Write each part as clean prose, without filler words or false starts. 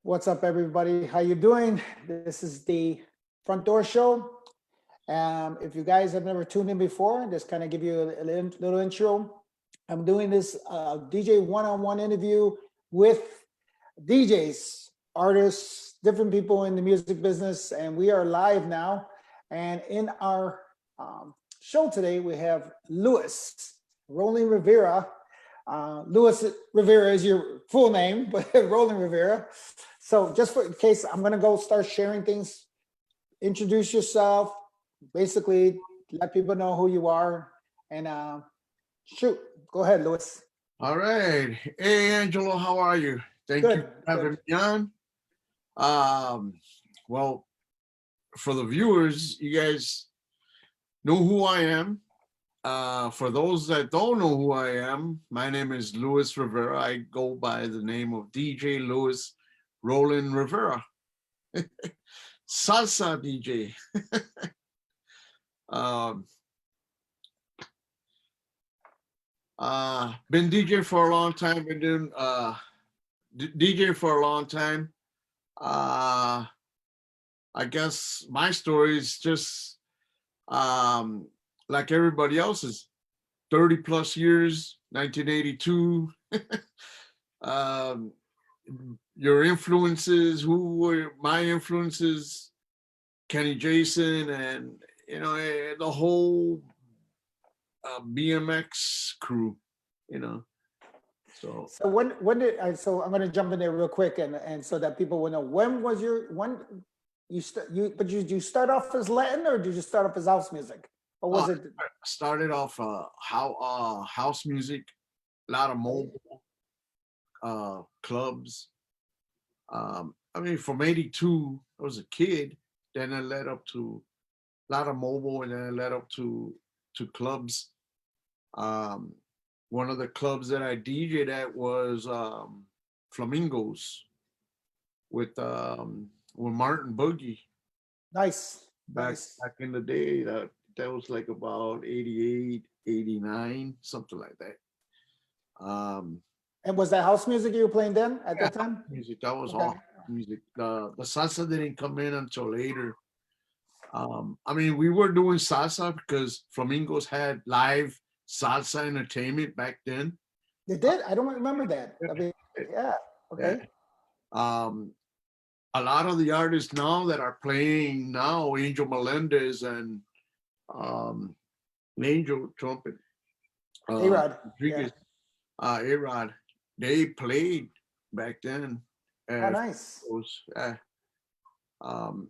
What's up, everybody? How you doing? This is the Front Door Show. If you guys have never tuned in before, just kind of give you a little intro. I'm doing this DJ one-on-one interview with DJs, artists, different people in the music business, and we are live now. And in our show today, we have Luis Rollin Rivera. Luis Rivera is your full name, but Rollin Rivera. So just in case, I'm going to go start sharing things. Introduce yourself, basically let people know who you are, and shoot, go ahead, Luis. All right. Hey, Angelo, how are you? Thank you Good, for having good. me on. Um, well, for the viewers, you guys know who I am. For those that don't know who I am, my name is Luis Rivera. I go by the name of DJ Luis Rollin Rivera, salsa DJ. um, been DJ for a long time. Been doing DJ for a long time. Uh, I guess my story is just like everybody else's. 30 plus years, 1982. um, your influences, who were my influences? Kenny Jason, and the whole BMX crew. You know, so So when did I? So I'm going to jump in there real quick, and so that people will know, when was your when you start off as Latin, or did you start off as house music, or was it? started off how house music, a lot of mobile clubs. I mean, from '82, I was a kid. Then I led up to a lot of mobile, and then I led up to clubs. Um, One of the clubs that I DJ'd at was Flamingos with Martin Boogie Nice, back nice. back in the day. That was like about 88, 89, something like that. Um, And was that house music you were playing then at yeah, that time? music. That was Okay. all music. The salsa didn't come in until later. I mean, we were doing salsa because Flamingos had live salsa entertainment back then. You did? I don't remember that. I mean, yeah. Yeah. Okay. Um, a lot of the artists now that are playing now, Angel Melendez and um, Angel Trumpet, A-Rod. Yeah. Rodriguez, A-Rod, they played back then. Oh, As nice. those, um,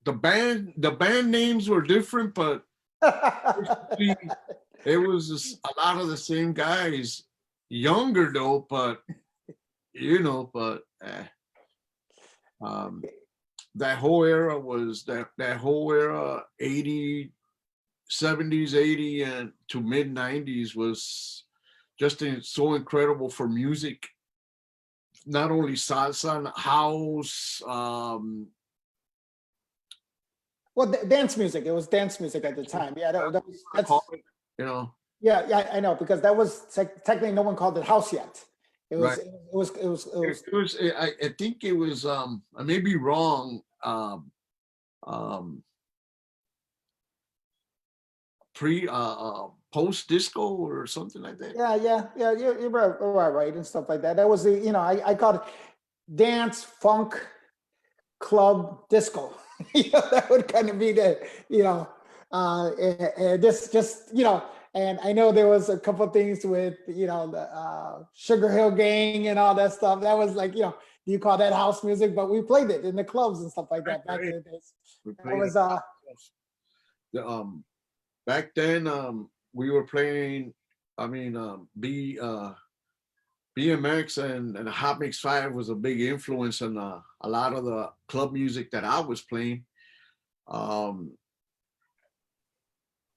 the band names were different, but basically it was a lot of the same guys. Younger though, but but um, that whole era was that whole era 80 70s 80 and to mid 90s was just so incredible for music, not only salsa, house. Well, dance music. It was dance music at the time. Yeah, I that's call it, you know yeah, yeah. I know, because that was technically no one called it house yet. It was right. it was it was it was. It was I think it was I may be wrong, um pre post disco or something like that. Yeah, yeah, yeah. You're right, and stuff like that. That was I called it dance, funk, club, disco. That would kind of be the and this just and I know there was a couple of things with the Sugar Hill Gang and all that stuff. That was like you call that house music, but we played it in the clubs and stuff like that back in Right. the days. We That played was the, back then. We were playing. I mean, BMX and Hot Mix 5 was a big influence on a lot of the club music that I was playing. Um,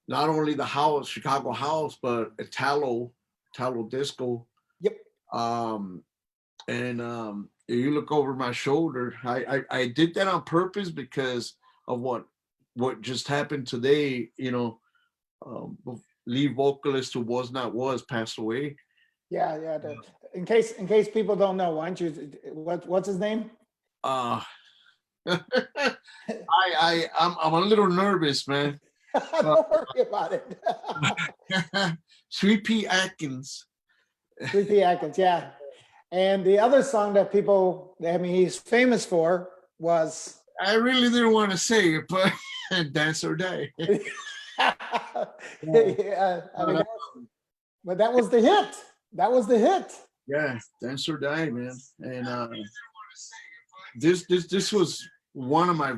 Not only the house, Chicago house, but Italo disco. yep. Um, and if you look over my shoulder, I did that on purpose because of what just happened today. Um, lead vocalist who was not was passed away. Yeah, yeah. in case people don't know, why don't you, what's his name? Uh, I'm a little nervous, man. Don't worry about it. Sweet Pea Atkins. Sweet Pea Atkins, yeah. And the other song that people, I mean, he's famous for was I really didn't want to say it, but Dance or Die. yeah, I mean, but that was the hit. That was the hit. Yeah, Dance or Die, man. And this was one of my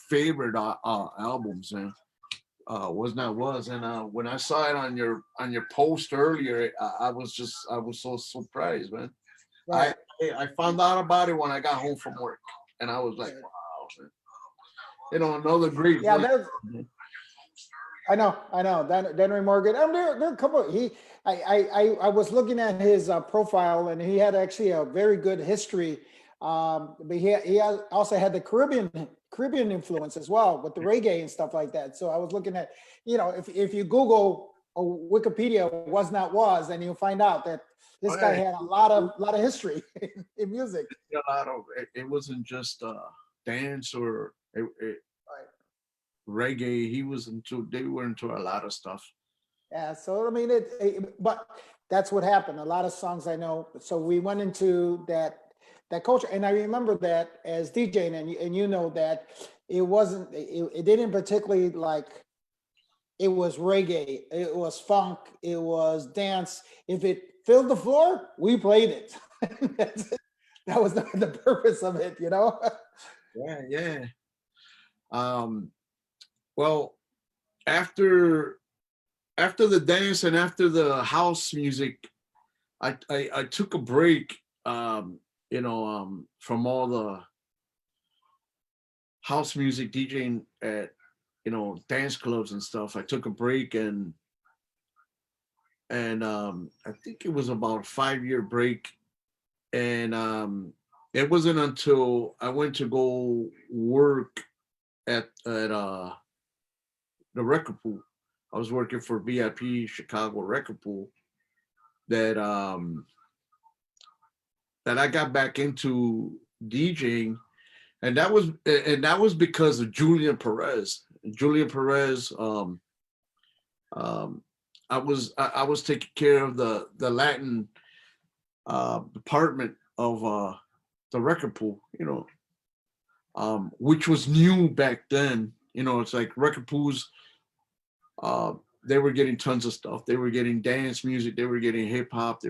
favorite albums, man. Was not was, and when I saw it on your post earlier, I was so surprised, man. Right. I found out about it when I got home from work, and I was like, wow, man. You know, another great Yeah, voice. there's, I know. Denry Morgan. There are a couple. I was looking at his profile, and he had actually a very good history. But also had the Caribbean influence as well with the reggae and stuff like that. So I was looking at, if you Google Wikipedia was not was, and you'll find out that this guy had a lot of history in music. A lot of it wasn't just dance or reggae. They were into a lot of stuff. Yeah, so I mean, but that's what happened. A lot of songs I know. So we went into that culture, and I remember that as DJing, and you know that it didn't particularly like it was reggae, it was funk, it was dance. If it filled the floor, we played it. That was the purpose of it, you know. Yeah, yeah. Well, after the dance and after the house music, I took a break, from all the house music DJing at, dance clubs and stuff. I took a break, and I think it was about a 5-year break. And it wasn't until I went to go work at the record pool. I was working for VIP Chicago Record Pool that that I got back into DJing, and that was because of Julian Perez. Julian Perez, I was taking care of the Latin department of the record pool, which was new back then. It's like record pools. They were getting tons of stuff. They were getting dance music. They were getting hip hop.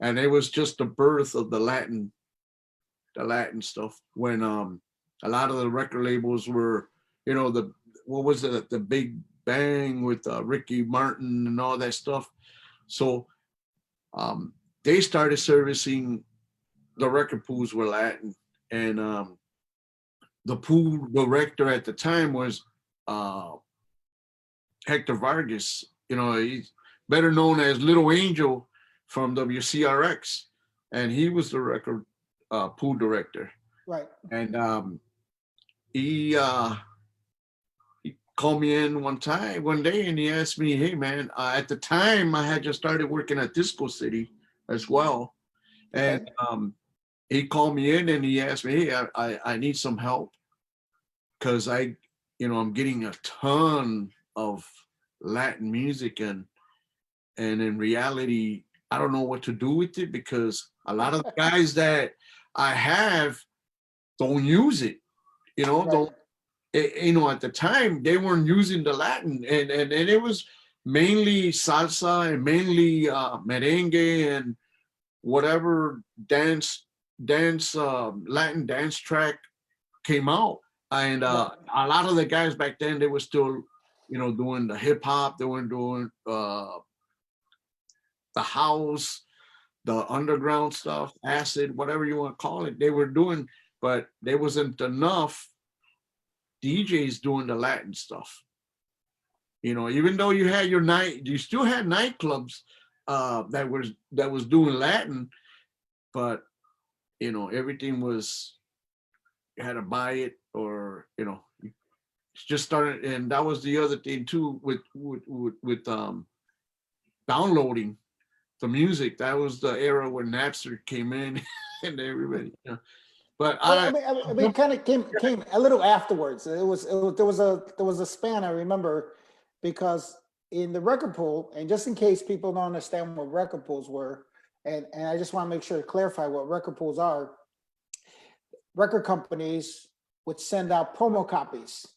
And it was just the birth of the Latin stuff when a lot of the record labels were, what was it, the Big Bang with Ricky Martin and all that stuff. So they started servicing the record pools were Latin, and the pool director at the time was Hector Vargas. He's better known as Little Angel from WCRX, and he was the record pool director. Right. And he called me in one day, and he asked me, "Hey, man," at the time I had just started working at Disco City as well, and he called me in and he asked me, "Hey, I need some help because I'm getting a ton of Latin music, and in reality, I don't know what to do with it because a lot of the guys that I have don't use it, don't." At the time they weren't using the Latin, and it was mainly salsa and mainly merengue and whatever dance Latin dance track came out. And a lot of the guys back then, they were still doing the hip hop. They were doing the house, the underground stuff, acid, whatever you want to call it. They were doing, but there wasn't enough DJs doing the Latin stuff. Even though you had you still had nightclubs that was doing Latin, but everything was, you had to buy it, or just started. And that was the other thing too with downloading. the music. That was the era when Napster came in and everybody, you know. But Well, I I mean, it kind of came a little afterwards. There was a span I remember, because in the record pool, and just in case people don't understand what record pools were, and I just want to make sure to clarify what record pools are. Record companies would send out promo copies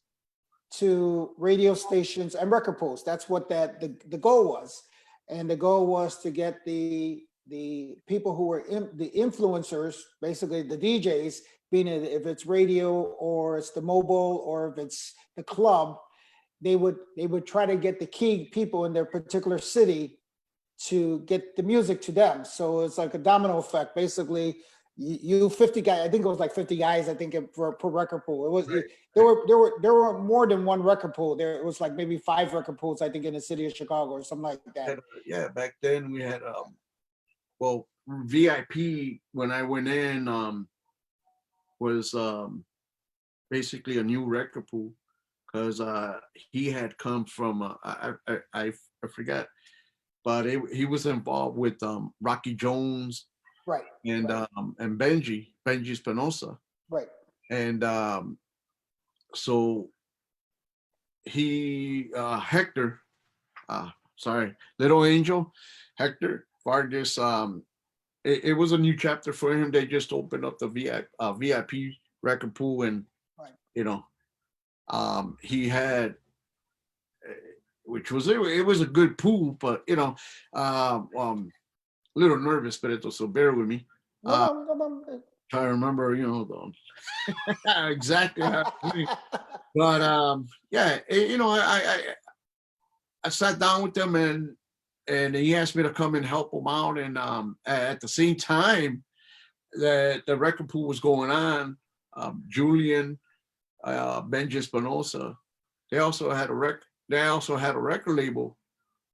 to radio stations and record pools. That's what the goal was, and the goal was to get the people who were the influencers, basically the DJs, being it if it's radio or it's the mobile or if it's the club, they would try to get the key people in their particular city to get the music to them. So it's like a domino effect. Basically, you 50 guys, I think it was like 50 guys, I think per record pool. It was Right. there were more than one record pool. There was like maybe 5 record pools, I think, in the city of Chicago or something like that. yeah, back then we had well, VIP when I went in was basically a new record pool because he had come from I forgot, but he was involved with Rocky Jones Right. and Right. and Benji Spinoza, Right. and so he Hector, sorry, Little Angel, Hector Vargas. It was a new chapter for him. They just opened up the VIP record pool, and Right. you know, he had, which was it was a good pool, but you know, a little nervous, Beto, so bear with me. No, no, no, no. Try to remember, you know, exactly how. But yeah, you know, I sat down with them and he asked me to come and help him out, and at the same time that the record pool was going on, Julian, Benji Espinosa, they also had a record label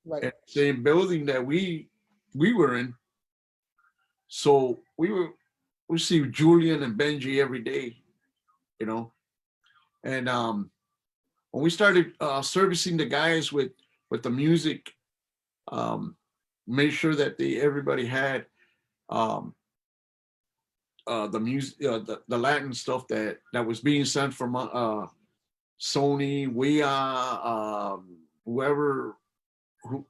Right. at the same building that we were in. So we see Julian and Benji every day, you know. And when we started servicing the guys with the music, made sure that everybody had the music, the Latin stuff that was being sent from Sony,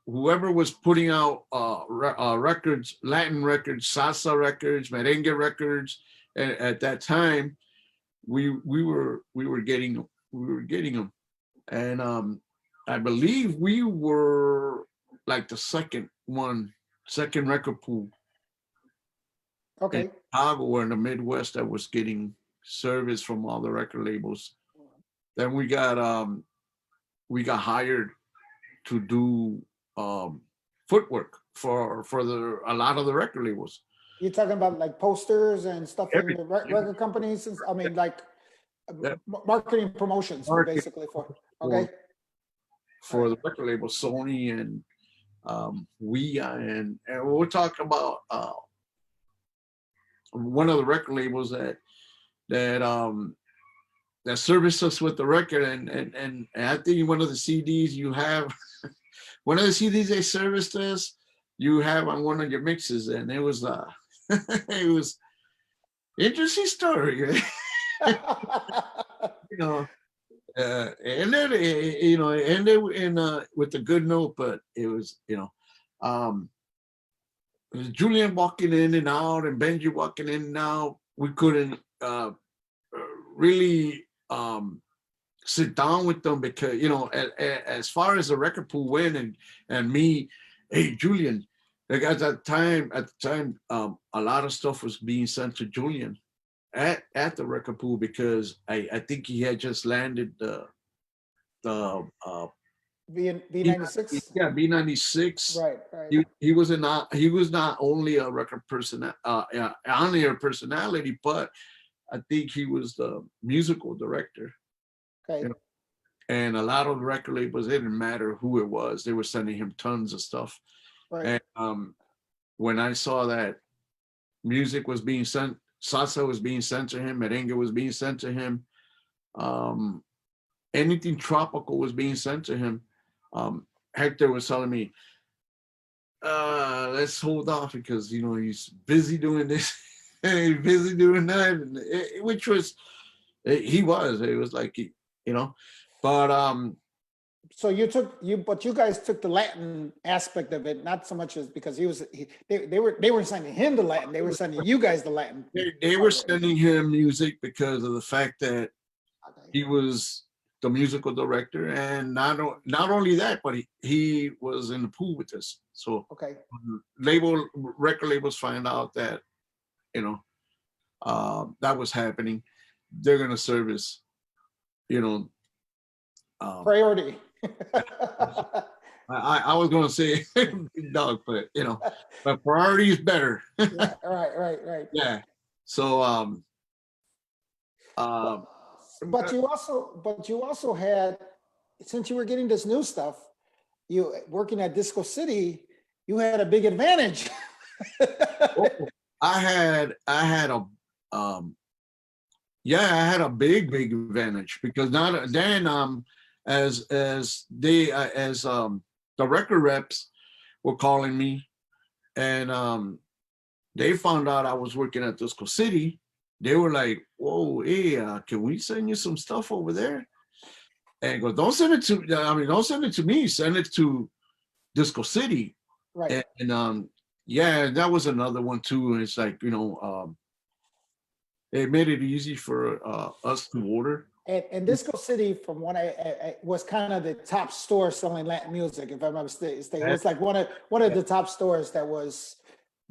whoever was putting out records, Latin records, salsa records, merengue records, and at that time, we were getting them, and I believe we were like the second record pool Okay. in Chicago or in the Midwest that was getting service from all the record labels. Then we got hired to do footwork for a lot of the record labels. You're talking about like posters and stuff in the Everything. record companies. I mean, like Yeah. marketing promotions, Marketing basically for. Okay. for the record label Sony and and we'll talk about one of the record labels that serviced us with the record, and I think one of the CDs you have one of the CDs they serviced us you have on one of your mixes, and it was it was interesting story. You know, and then you know, ended in with a good note, but it was, you know, it was Julian walking in and out and Benji walking in and out. We couldn't really sit down with them because, you know, as far as the record pool went, and me, hey Julian, like at the time, a lot of stuff was being sent to Julian at the record pool because I think he had just landed the V96. yeah, B96. Right. Right. He was not only a record person, on-air personality, but I think he was the musical director. Okay. You know, and a lot of the record labels, it didn't matter who it was, they were sending him tons of stuff. Right. And when I saw that music was being sent, salsa was being sent to him, merengue was being sent to him, anything tropical was being sent to him. Hector was telling me, let's hold off because he's busy doing this, and he's busy doing that, and which was he was. It was like but So but you guys took the Latin aspect of it, not so much as because they weren't sending him the Latin, they were sending you guys the Latin. they were sending him music because of the fact that he was the musical director, and not only that, but he was in the pool with us. So Okay. record labels find out that that was happening, they're gonna service Priority. I was gonna say big dog, but but priority is better. Yeah, right. Yeah. So But you also had, since you were getting this new stuff, you working at Disco City, you had a big advantage. I had a I had a big advantage because not then as they as the record reps were calling me, and they found out I was working at Disco City. They were like, "Whoa, hey, can we send you some stuff over there?" And go, don't send it to. Don't send it to me. Send it to Disco City. Right. And yeah, that was another one too. And it's like it made it easy for us to order. And Disco City, from what I was kind of the top store selling Latin music, if I'm not mistaken. It was like one of the top stores that was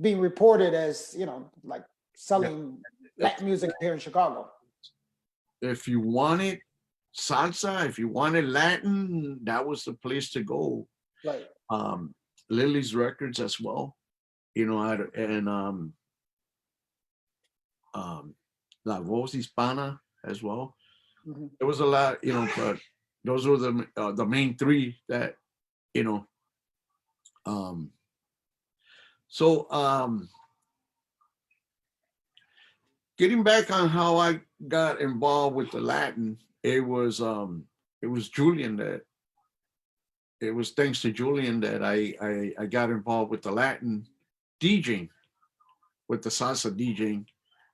being reported as, like selling Latin music here in Chicago. If you wanted salsa, if you wanted Latin, that was the place to go. Right. Lily's Records as well, and La Voz Hispana as well. Mm-hmm. There was a lot, but those were the main three that, so getting back on how I got involved with the Latin, it was Julian that it was thanks to Julian that I got involved with the Latin DJing, with the salsa DJing.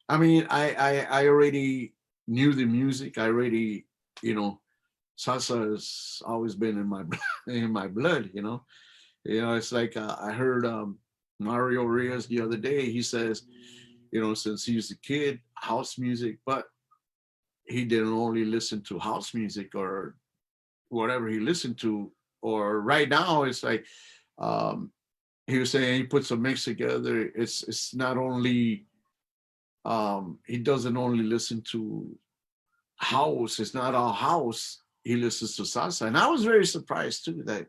I mean, I already knew the music. I already, salsa has always been in my in my blood. It's like I heard Mario Reyes the other day. He says, since he was a kid, house music, but he didn't only listen to house music or whatever he listened to. Or right now, it's like he was saying he puts a mix together. It's not only he doesn't only listen to house. It's not all house. He listens to salsa, and I was very surprised too that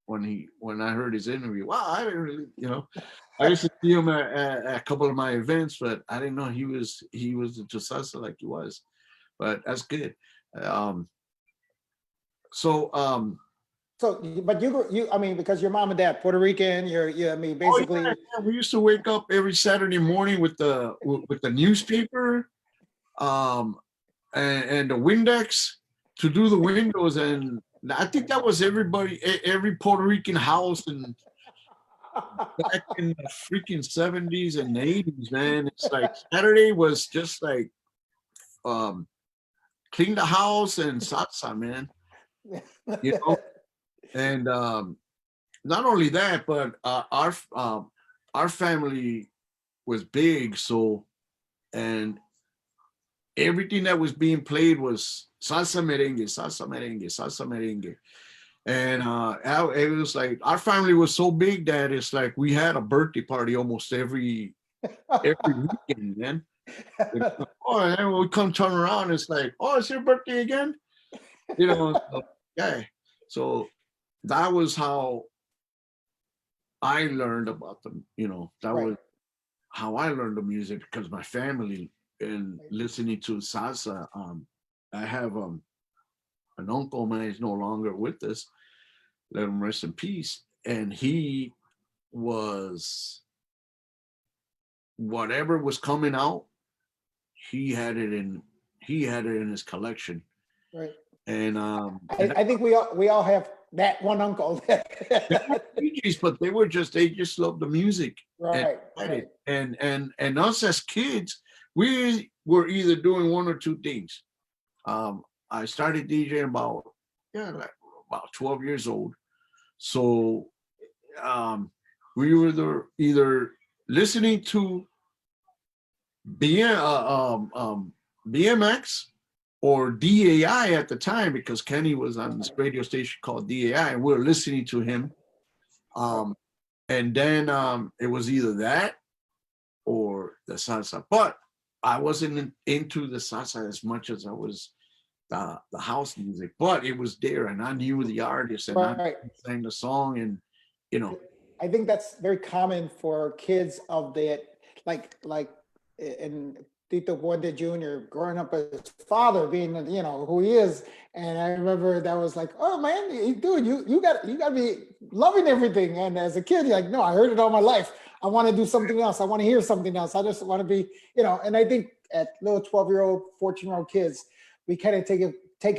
when I heard his interview. Wow, I didn't really, I used to see him at a couple of my events, but I didn't know he was into salsa like he was. But that's good. So, but I mean, because your mom and dad Puerto Rican, I mean, basically. We used to wake up every Saturday morning with the newspaper, and the Windex to do the windows, and I think that was every Puerto Rican house and back in the freaking 70s and 80s, man. It's like Saturday was just like clean the house and salsa, man. And not only that, but our family was big, so and everything that was being played was salsa merengue, salsa merengue, salsa merengue. And it was like our family was so big that it's like we had a birthday party almost every weekend, man. Oh, and then we come turn around, it's like, oh, it's your birthday again, So, yeah. So that was how I learned about them. That was how I learned the music because my family and listening to salsa. I have an uncle, man, is no longer with us. Let him rest in peace. And he was whatever was coming out, he had it in his collection. Right. And I think we all have that one uncle. They were DJs, but they just loved the music and Right, had right. it. And us as kids, we were either doing one or two things. I started DJing about, yeah, like about 12 years old. So um, we were either listening to BMX or DAI at the time, because Kenny was on this radio station called DAI, and we were listening to him. Um, and then it was either that or the salsa. But I wasn't into the salsa as much as I was the house music. But it was there, and I knew the artist, and I Right. sang the song, and you know, I think that's very common for kids of the like in Tito Puente Jr. growing up as his father being who he is. And I remember that was like, oh man, dude, you got to be loving everything. And as a kid, you're like, no, I heard it all my life. I want to do something else. I want to hear something else. I just want to be, and I think at little 12-year-old, 14-year-old kids, we kind of take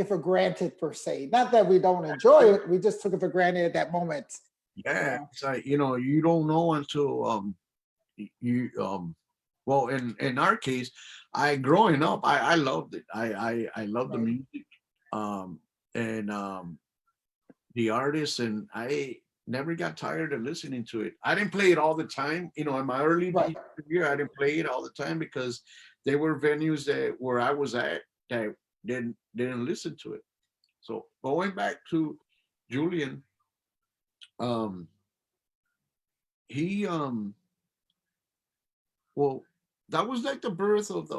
it for granted per se. Not that we don't enjoy it, we just took it for granted at that moment. yeah, it's like, you don't know until you well, in our case, I growing up, I loved it. I loved the Right. music, and the artists, and I never got tired of listening to it. I didn't play it all the time, in my early Right. career. I didn't play it all the time because there were venues that where I was at that didn't listen to it. So going back to Julian, um, he well, that was like the birth of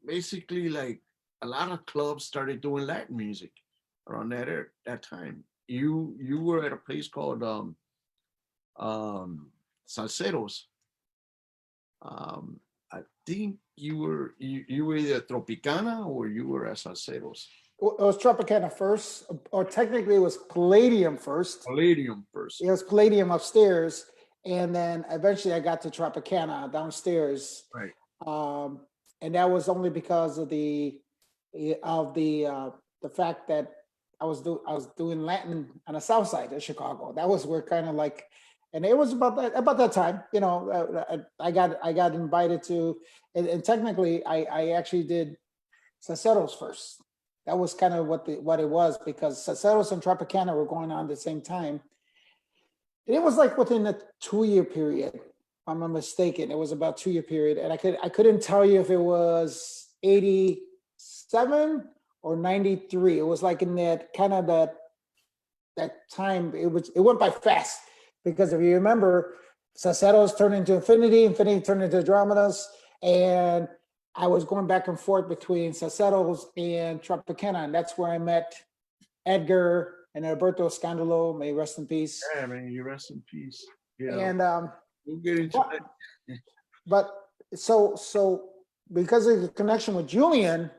basically, like, a lot of clubs started doing Latin music around that time. You were at a place called Salceros. I think you were either Tropicana or you were at Salceros. It was Tropicana first, or technically it was Palladium first. Palladium first. It was Palladium upstairs, and then eventually I got to Tropicana downstairs. Right. Um, and that was only because of the fact that I was doing Latin on the south side of Chicago. That was where kind of like, and it was about that time, I got invited to, and technically I actually did Saceros first. That was kind of what it was, because Saceros and Tropicana were going on at the same time. And it was like within a 2-year period, if I'm not mistaken. It was about 2-year period, and I couldn't tell you if it was 87 or 93. It was like in that kind of that time. It went by fast, because if you remember, Saceros turned into Infinity, Infinity turned into Andromedas, and I was going back and forth between Saceros and Tropicana, and that's where I met Edgar and Alberto Scandalo. May he rest in peace. Yeah, man, you rest in peace. Yeah, And we'll get into but, that. but so because of the connection with Julian,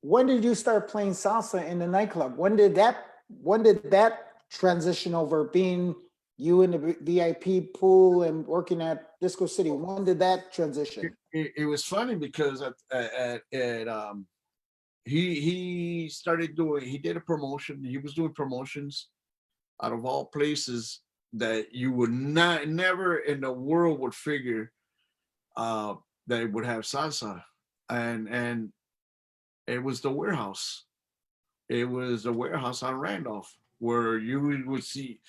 when did you start playing salsa in the nightclub? When did that transition over, being you in the VIP pool and working at Disco City? When did that transition? It was funny because he started doing, he did a promotion. He was doing promotions out of all places that you would never in the world would figure that it would have salsa, and it was the warehouse. It was the warehouse on Randolph, where you would see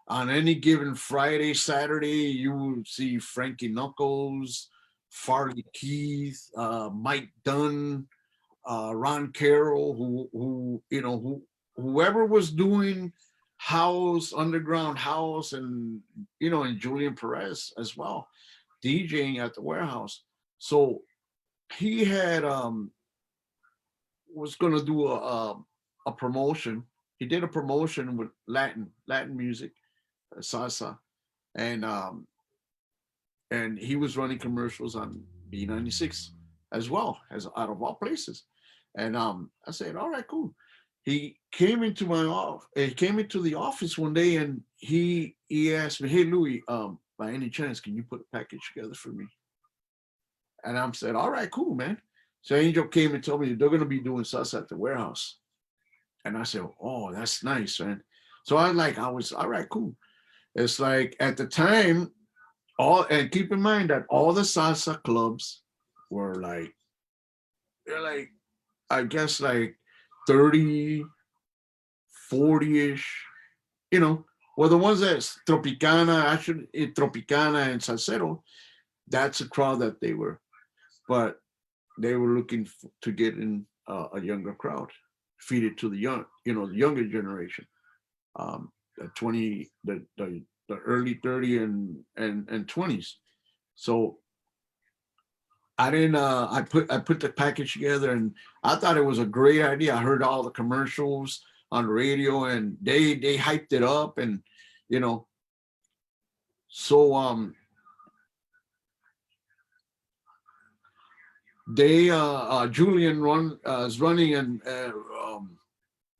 on any given Friday, Saturday, you would see Frankie Knuckles, Farley Keith, Mike Dunn, Ron Carroll, whoever was doing house, underground house, and and Julian Perez as well, DJing at the warehouse. So he had was gonna do a promotion. He did a promotion with Latin music, salsa, and he was running commercials on B96 as well, as out of all places. And I said, all right, cool. He came into my office. He came into the office one day, and he asked me, "Hey, Louis, by any chance, can you put a package together for me?" And I said, "All right, cool, man." So Angel came and told me they're going to be doing salsa at the warehouse. And I said, "Oh, that's nice, man." So I was all right, cool. It's like at the time, and keep in mind that all the salsa clubs were like, they're like, I guess like 30, 40-ish, you know, well, the ones that's Tropicana, actually Tropicana and Salsero, that's a crowd that they were, but they were looking to get in a younger crowd, feed it to the young, the younger generation, the 20, the early 30 and 20s. So I didn't, I put the package together and I thought it was a great idea. I heard all the commercials on the radio and they hyped it up and, you know, so, Julian is running and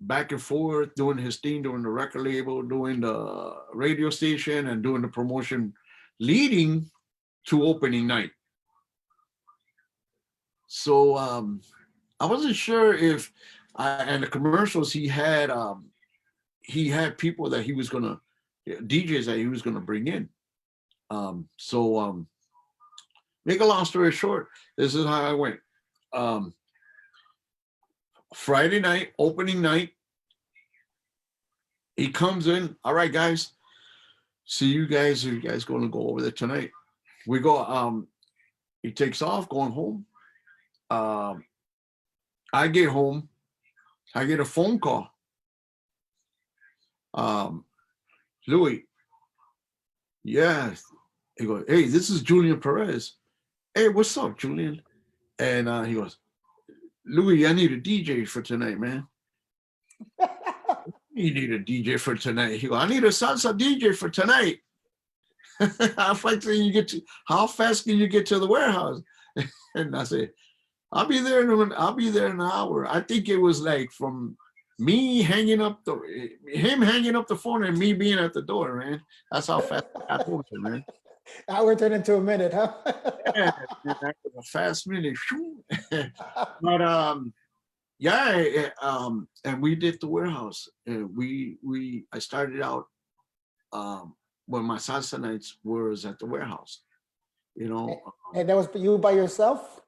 back and forth, doing his thing, doing the record label, doing the radio station, and doing the promotion, leading to opening night. So I wasn't sure if, and the commercials he had people that he was gonna, DJs that he was gonna bring in. Make a long story short, this is how I went. Friday night, opening night, he comes in. All right, guys, see you guys. Are you guys going to go over there tonight? We go. He takes off, going home. I get home. I get a phone call. Louis, yeah. He goes, hey, this is Julian Perez. Hey, what's up, Julian? And he goes, Louis, I need a DJ for tonight, man. You need a DJ for tonight. He goes, I need a salsa DJ for tonight. How fast can you get to the warehouse? And I said, I'll be there in an hour. I think it was like from him hanging up the phone and me being at the door, man. That's how fast I got home, man. Hour turned into a minute, huh? Yeah, that was a fast minute. But yeah, and we did the warehouse. I started out when my salsa nights was at the warehouse. And that was you by yourself?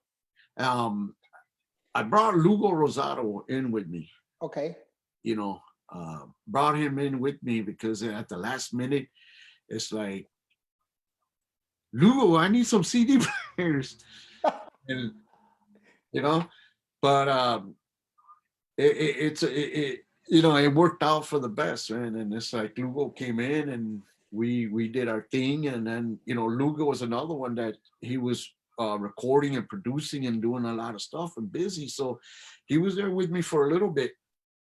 I brought Lugo Rosado in with me. Okay. Brought him in with me because at the last minute, it's like, Lugo, I need some CD players. And, but it worked out for the best, man. And it's like Lugo came in and we did our thing. And then, Lugo was another one that he was recording and producing and doing a lot of stuff and busy. So he was there with me for a little bit.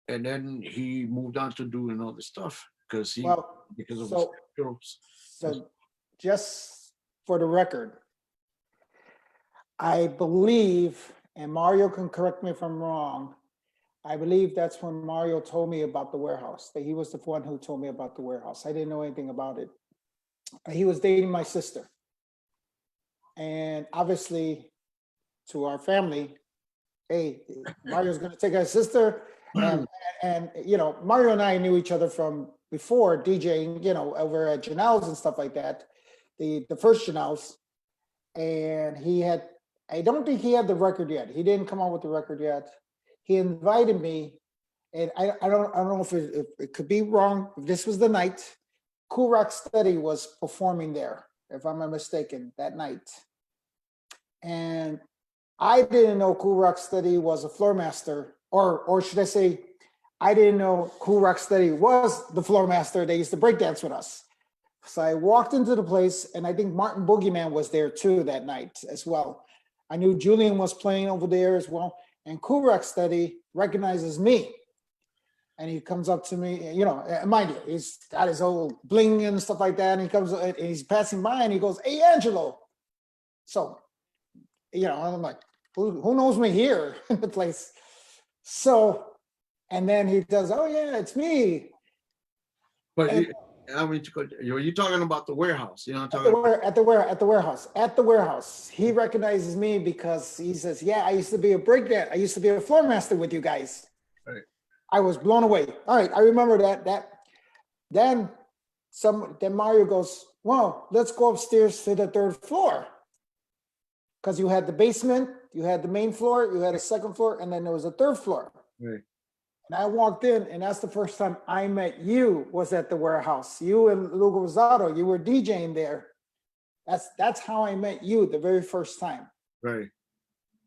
And then he moved on to doing other stuff because of his schedules. So just for the record, I believe, and Mario can correct me if I'm wrong, I believe that's when Mario told me about the warehouse, that he was the one who told me about the warehouse. I didn't know anything about it. He was dating my sister. And obviously, to our family, hey, Mario's going to take our sister. And Mario and I knew each other from before DJing, over at Janelle's and stuff like that. The first Janelle's. And I don't think he had the record yet. He didn't come out with the record yet. He invited me, and I don't know if it could be wrong. If this was the night, Cool Rock Steady was performing there, if I'm not mistaken, that night. And I didn't know Cool Rock Steady was a floor master, or should I say, I didn't know Cool Rock Steady was the floor master. They used to breakdance with us. So I walked into the place, and I think Martin Boogeyman was there too that night as well. I knew Julian was playing over there as well. And Cool Rock Steady recognizes me. And he comes up to me, mind you, he's got his old bling and stuff like that. And he comes, and he's passing by and he goes, hey, Angelo. So, I'm like, who knows me here in the place? So, and then he does, oh yeah, it's me. But you're talking about the warehouse, at the warehouse. He recognizes me because he says, yeah, I used to be a breakdance. I used to be a floor master with you guys. Right. I was blown away. All right, I remember that. Then then Mario goes, well, let's go upstairs to the third floor. Because you had the basement, you had the main floor, you had a second floor, and then there was a third floor. Right. And I walked in, and that's the first time I met you, was at the warehouse. You and Lugo Rosado, you were DJing there. That's how I met you the very first time. Right.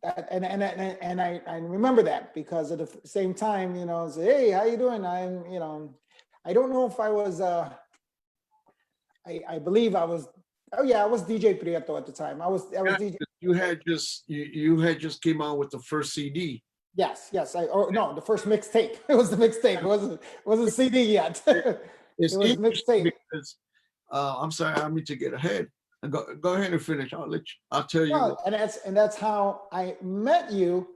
And I remember that, because at the same time, you know, say, hey, how you doing? I don't know if I was, I believe I was, oh yeah, I was DJ Prieto at the time. I was DJ. You had just came out with the first CD. Yes, or no, the first mixtape. It was the mixtape. It wasn't CD yet. It's It was interesting mixtape. because I'm sorry, I mean to get ahead. Go ahead and finish. I'll tell you. Well, and that's how I met you.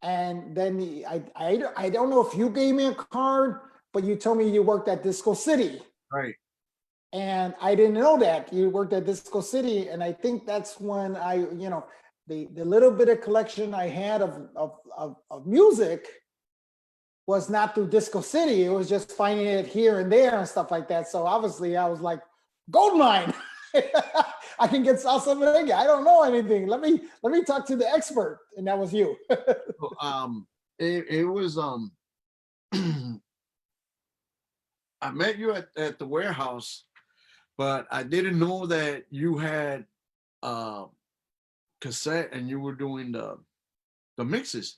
And then I don't know if you gave me a card, but you told me you worked at Disco City. Right. And I didn't know that you worked at Disco City. And I think that's when the little bit of collection I had of music was not through Disco City. It was just finding it here and there and stuff like that. So obviously I was like, gold mine. I can get salsa merengue. I don't know anything. Let me talk to the expert. And that was you. It was I met you at the warehouse, but I didn't know that you had cassette and you were doing the mixes.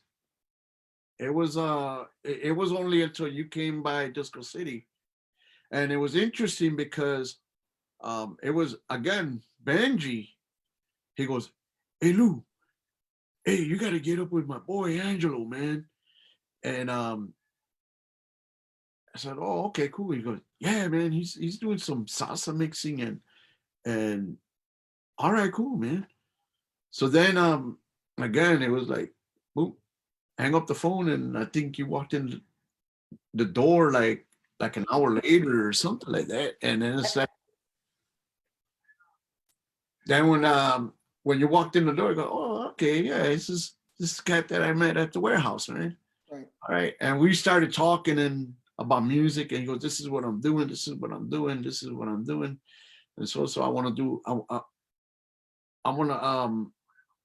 It was only until you came by Disco City, and it was interesting because it was again Benji. He goes, "Hey Lou, hey, you got to get up with my boy Angelo, man." And I said, "Oh, okay, cool." He goes, "Yeah, man, he's doing some salsa mixing and all right, cool, man." So then again, it was like, boom, hang up the phone, and I think you walked in the door like an hour later or something like that. And then it's like, then when you walked in the door, you go, "Oh, okay, yeah, this cat that I met at the warehouse, right?" Right. All right. And we started talking about music, and he goes, "This is what I'm doing, this is what I'm doing, this is what I'm doing." And so I want to do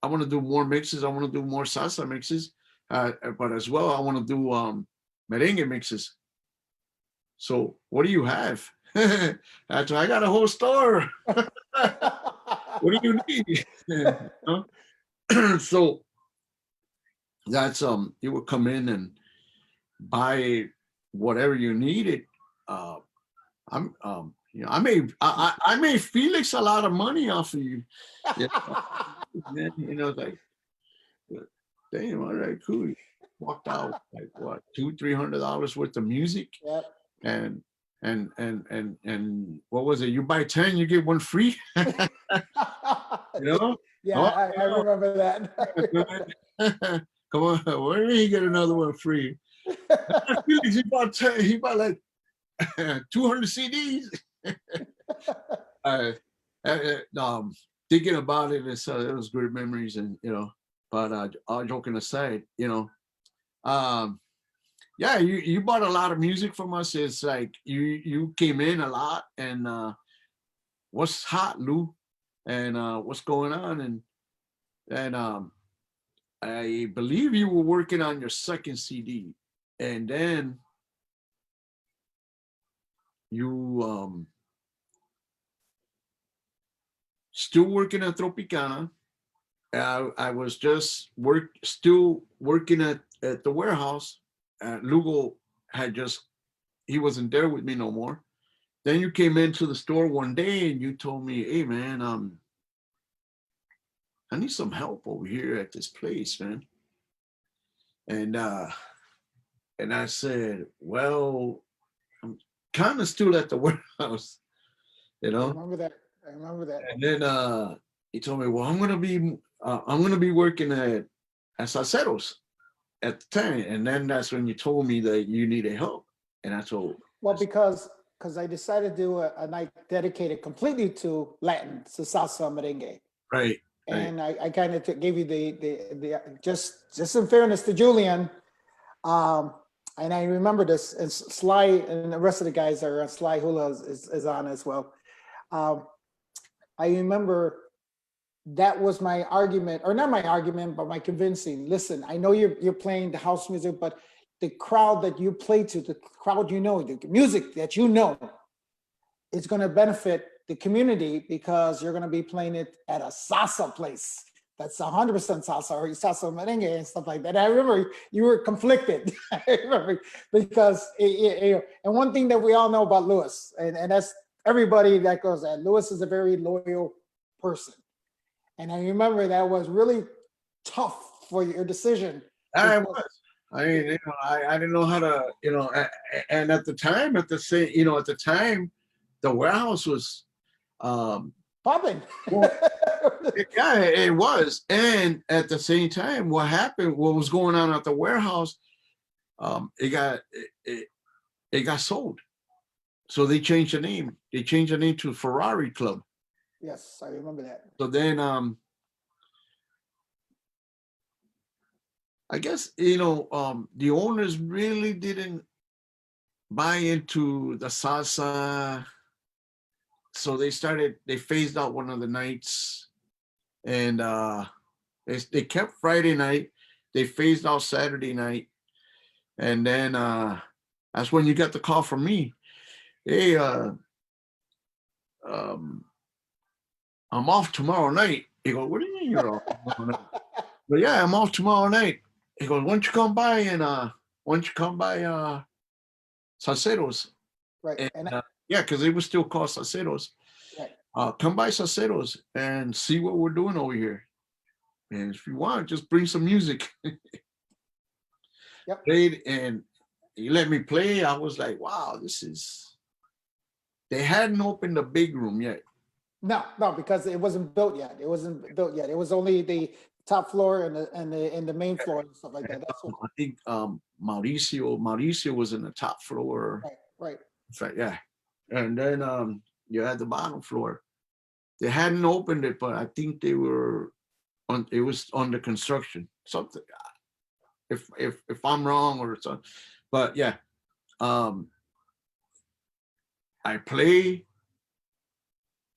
I want to do more mixes. I want to do more salsa mixes, but as well, I want to do merengue mixes. So what do you have? I got a whole store. What do you need? So that's you would come in and buy whatever you needed. I'm I made Felix a lot of money off of you. Yeah. Then, like, damn, all right, cool. Walked out like what, $200-300 worth of music. Yep. And what was it? You buy 10, you get one free. Yeah, I remember that. Come on, where did he get another one free? Felix, he bought 10, he bought like 200 CDs. Thinking about it, it was great memories, and but all joking aside, yeah, you bought a lot of music from us. It's like you came in a lot, and what's hot, Lou, and what's going on, and I believe you were working on your second CD, and then you still working at Tropicana. I was just still working at the warehouse. Lugo he wasn't there with me no more. Then you came into the store one day and you told me, "Hey man, I need some help over here at this place, man." And I said, "Well, I'm kind of still at the warehouse, I remember that. And then he told me, "Well, I'm gonna be working at Salceros at the time." And then that's when you told me that you needed help. And I told, Well, because I decided to do a night dedicated completely to Latin, to salsa merengue. right. And I kind of gave you the just in fairness to Julian, I and I remember this, and Sly and the rest of the guys are, Sly Hula is on as well. Um, I remember that was my argument, or not my argument, but my convincing. Listen, I know you're playing the house music, but the crowd that you play to, the crowd you know, the music that you know, is going to benefit the community because you're going to be playing it at a salsa place. That's 100% salsa or salsa merengue and stuff like that. I remember you were conflicted. I remember because and one thing that we all know about Lewis, and that's everybody that goes at Lewis is a very loyal person. And I remember that was really tough for your decision. I Because, was. I mean, I didn't know how to, and at the time, at the time, the warehouse was, popping. well, yeah, it was. And at the same time, what was going on at the warehouse, it got sold. So they changed the name. They changed the name to Ferrari Club. Yes, I remember that. So then, I guess, the owners really didn't buy into the salsa. So they phased out one of the nights, and they kept Friday night. They phased out Saturday night. And then that's when you got the call from me. Hey, I'm off tomorrow night. He goes, what do you mean you're off tomorrow night? But yeah, I'm off tomorrow night. He goes, why don't you come by Salceros? Right. And, yeah, because it was still called Salceros. Right. Come by Salceros and see what we're doing over here. And if you want, just bring some music. Yep. Played, and he let me play. I was like, wow, they hadn't opened the big room yet. No, because it wasn't built yet. It wasn't built yet. It was only the top floor and the main floor and stuff like that. That's what, I think Mauricio was in the top floor. right. In fact, yeah. And then you had the bottom floor. They hadn't opened it, but I think it was under construction. Something, if I'm wrong or something. But yeah. I play,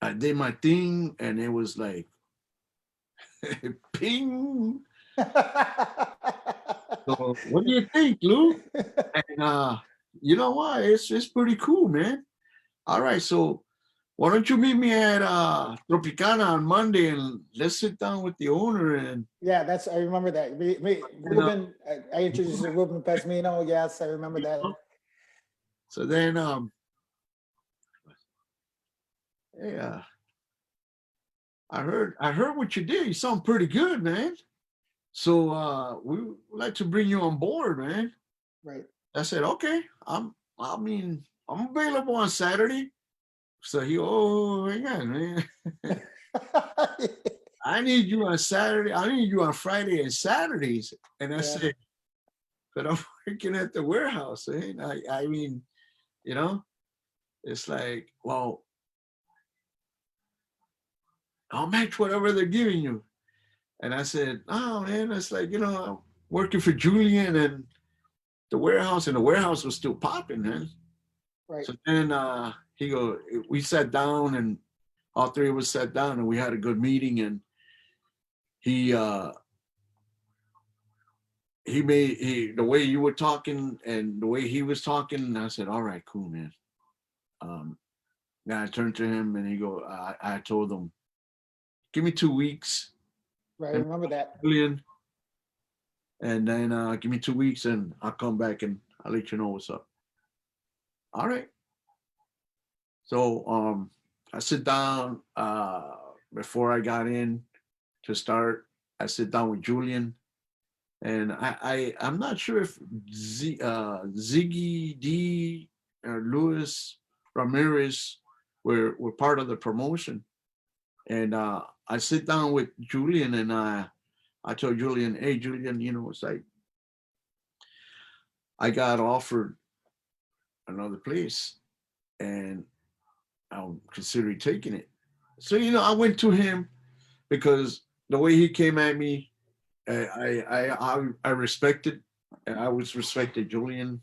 I did my thing, and it was like ping. So what do you think, Lou? And you know what? It's pretty cool, man. All right, so why don't you meet me at Tropicana on Monday, and let's sit down with the owner and Yeah, I remember that. Ruben, I introduced you to Ruben Pesmino. Yes, I remember that. So then yeah. I heard what you did. You sound pretty good, man. So we would like to bring you on board, man. Right. I said, okay. I'm available on Saturday. So hang on, man. I need you on Saturday. I need you on Friday and Saturdays. And I said, but I'm working at the warehouse. I mean, it's like, well, I'll match whatever they're giving you. And I said, oh man, it's like, I'm working for Julian and the warehouse was still popping, man. Right. So then we sat down, and all three of us sat down, and we had a good meeting, and the way you were talking and the way he was talking, and I said, all right, cool, man. Then I turned to him, and I told him, give me 2 weeks. Right, I remember that. Julian. And then give me 2 weeks, and I'll come back and I'll let you know what's up. All right. So I sit down before I got in to start. I sit down with Julian, and I'm not sure if Ziggy D or Luis Ramirez were part of the promotion. And I sit down with Julian, and I told Julian, hey, Julian, it's like I got offered another place, and I'm considering taking it. So, I went to him because the way he came at me, I respected, and I always respected Julian.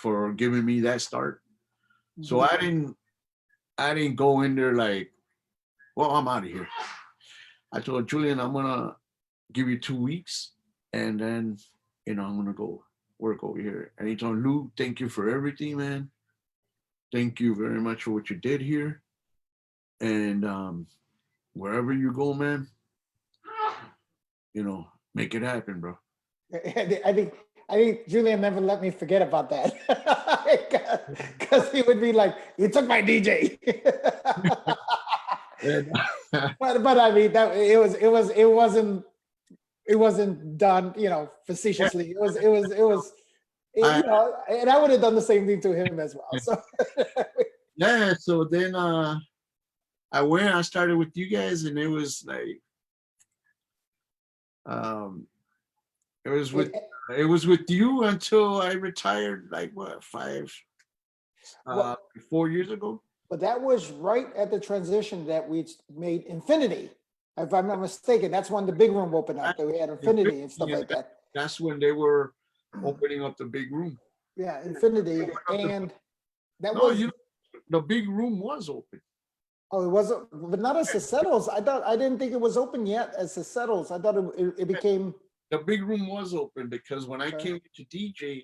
for giving me that start. So I didn't go in there like, well, I'm out of here. I told Julian, I'm gonna give you 2 weeks, and then I'm gonna go work over here. And he told Lou, thank you for everything, man. Thank you very much for what you did here. And wherever you go, man, make it happen, bro. I think Julian never let me forget about that because he would be like, "You took my DJ." And, But I mean that it wasn't done facetiously. It was I, and I would have done the same thing to him as well. So yeah. So then I started with you guys, and it was like um it was with it was with you until I retired, like what, 4 years ago. but that was right at the transition that we made Infinity. If I'm not mistaken, that's when the big room opened up. That we had Infinity and stuff like that. That's when they were opening up the big room. Yeah, Infinity, and that No, was the big room was open. oh, it wasn't, but not as Settles. I didn't think it was open yet as Settles. I thought it became. The big room was open because when I Okay. came to DJ,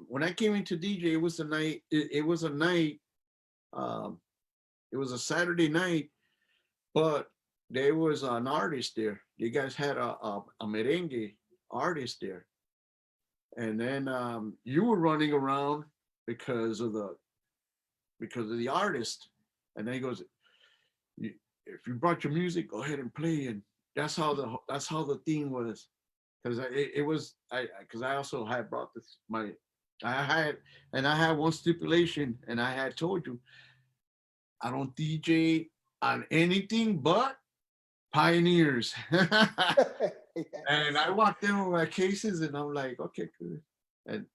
when I came into DJ, it was a night. It was a night. It was a Saturday night, but there was an artist there. You guys had a merengue artist there, and then you were running around because of the artist, and then he goes, if you brought your music, go ahead and play, and that's how the theme was, because I also had brought I had one stipulation, and I had told you I don't DJ on anything but Pioneers. And I walked in with my cases, and I'm like, okay, good. And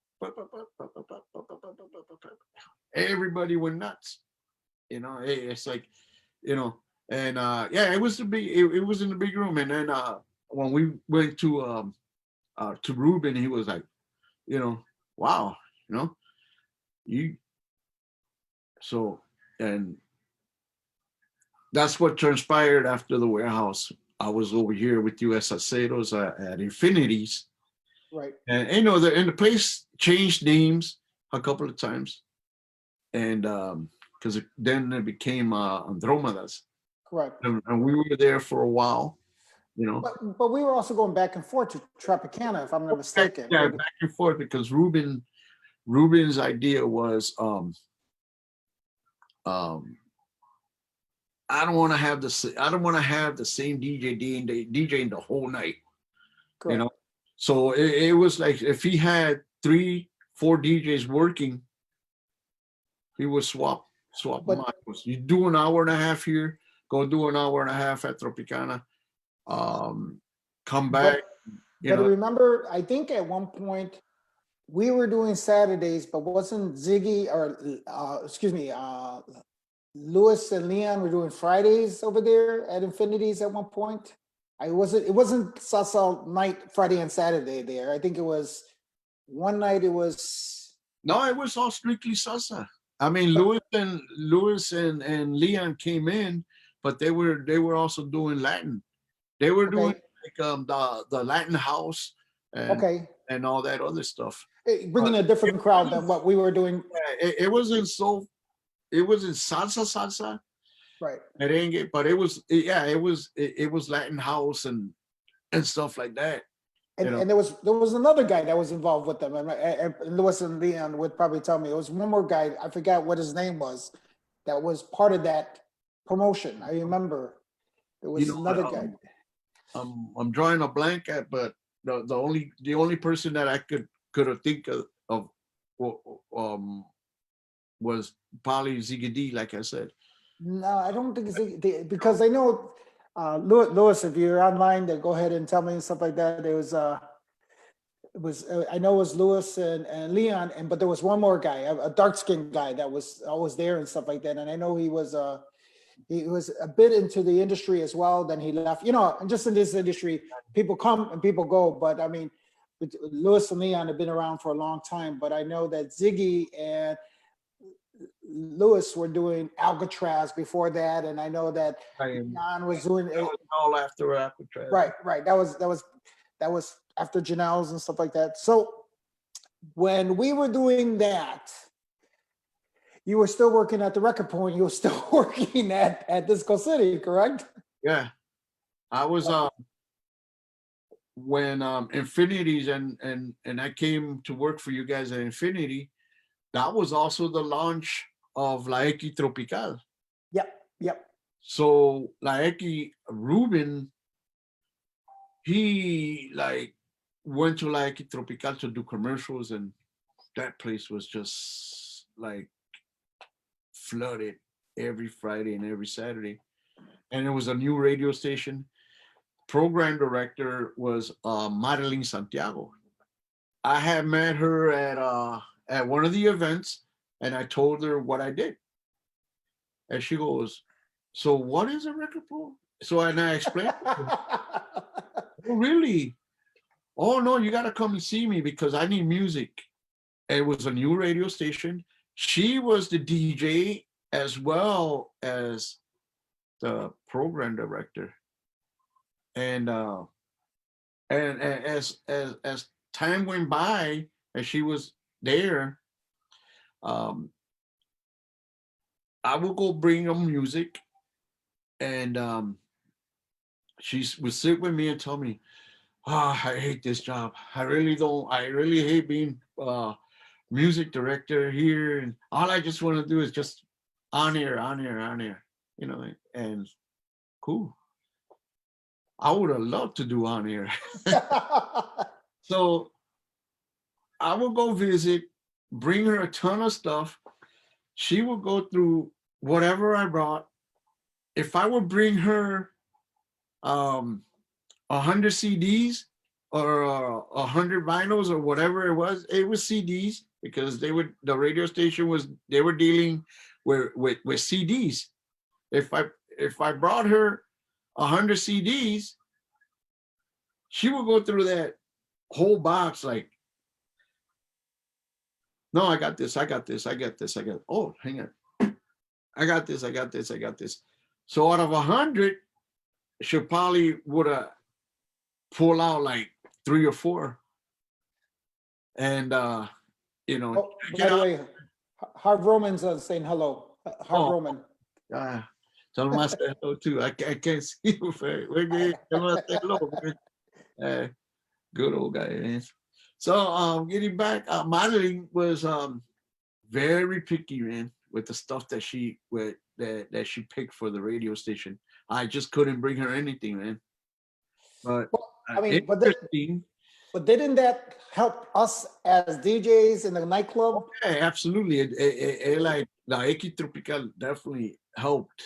everybody went nuts. It's like, and yeah, it was it was in the big room. And then when we went to Ruben, he was like, wow, you so, and that's what transpired after the warehouse. I was over here with you at Saceros at Infinities. Right. And the place changed names a couple of times. And because then it became Andromedas. Correct. And we were there for a while, But we were also going back and forth to Tropicana, if I'm not mistaken. Yeah, back and forth, because Ruben's idea was I don't want to have the same DJ DJing the whole night. Correct. So it was like if he had 3-4 DJs working, he would swap But- miles. You do an hour and a half here, go do an hour and a half at Tropicana, come back. But remember, I think at one point we were doing Saturdays, but wasn't Ziggy or Lewis and Leon were doing Fridays over there at Infinities at one point? It wasn't salsa night Friday and Saturday there. I think it was one night it was. No, it was all strictly salsa. I mean, Lewis and Leon came in, but they were also doing Latin. They were doing like the Latin house and all that other stuff. Bringing a different crowd than what we were doing. It wasn't salsa, Right. merengue, but it was Latin house and stuff like that. And there was another guy that was involved with them, and Lewis and Leon would probably tell me. It was one more guy, I forgot what his name was, that was part of that promotion. I remember there was another guy. I'm drawing a blank at, but the only person that I could think of was probably Ziggy, like I said. No, I don't think it's because I know Lewis. If you're online, then go ahead and tell me and stuff like that. It was I know it was Lewis and Leon, but there was one more guy, a dark skinned guy that was always there and stuff like that. And I know he was a bit into the industry as well. Then he left. And just in this industry, people come and people go. But I mean, Louis and Leon have been around for a long time, but I know that Ziggy and Louis were doing Alcatraz before that, and I know that John was doing That was all after Alcatraz. right. That was after Janelle's and stuff like that. So when we were doing that, you were still working at the record point. You were still working at Disco City, correct? Yeah, I was when Infinities and I came to work for you guys at Infinity. That was also the launch of La X Tropical. Yep. So La X Ruben, he like went to La X Tropical to do commercials, and that place was just like flooded every Friday and every Saturday. And it was a new radio station. Program director was Madeline Santiago. I had met her at one of the events, and I told her what I did. And she goes, "So what is a record pool?" So I explained, "Oh, really? Oh no, you gotta come and see me because I need music." It was a new radio station. She was the DJ as well as the program director. And as time went by, as she was there, I would go bring them music, and she would sit with me and tell me, "Ah, I hate this job. I really don't. I really hate being music director here, and all I just want to do is just on air, you know." And cool. I would have loved to do on air. So I would go visit, bring her a ton of stuff. She would go through whatever I brought. If I would bring her 100 CDs or 100 vinyls or whatever it was CDs, because the radio station they were dealing with CDs. If I brought her 100 CDs, she would go through that whole box like, "No, I got this. Oh, hang on. I got this. So out of 100, she probably would have pulled out like 3 or 4. And you know, Oh, by the way, Harv Roman's saying hello. Harv Roman. Tell him I said hello too. I can't see you. We're good. Tell him I said hello. Good old guy, man. So getting back, Madeline was very picky, man, with the stuff that she picked for the radio station. I just couldn't bring her anything, man. But Well, I mean, interesting. but didn't that help us as DJs in the nightclub? Yeah, absolutely. It like the X Tropical definitely helped.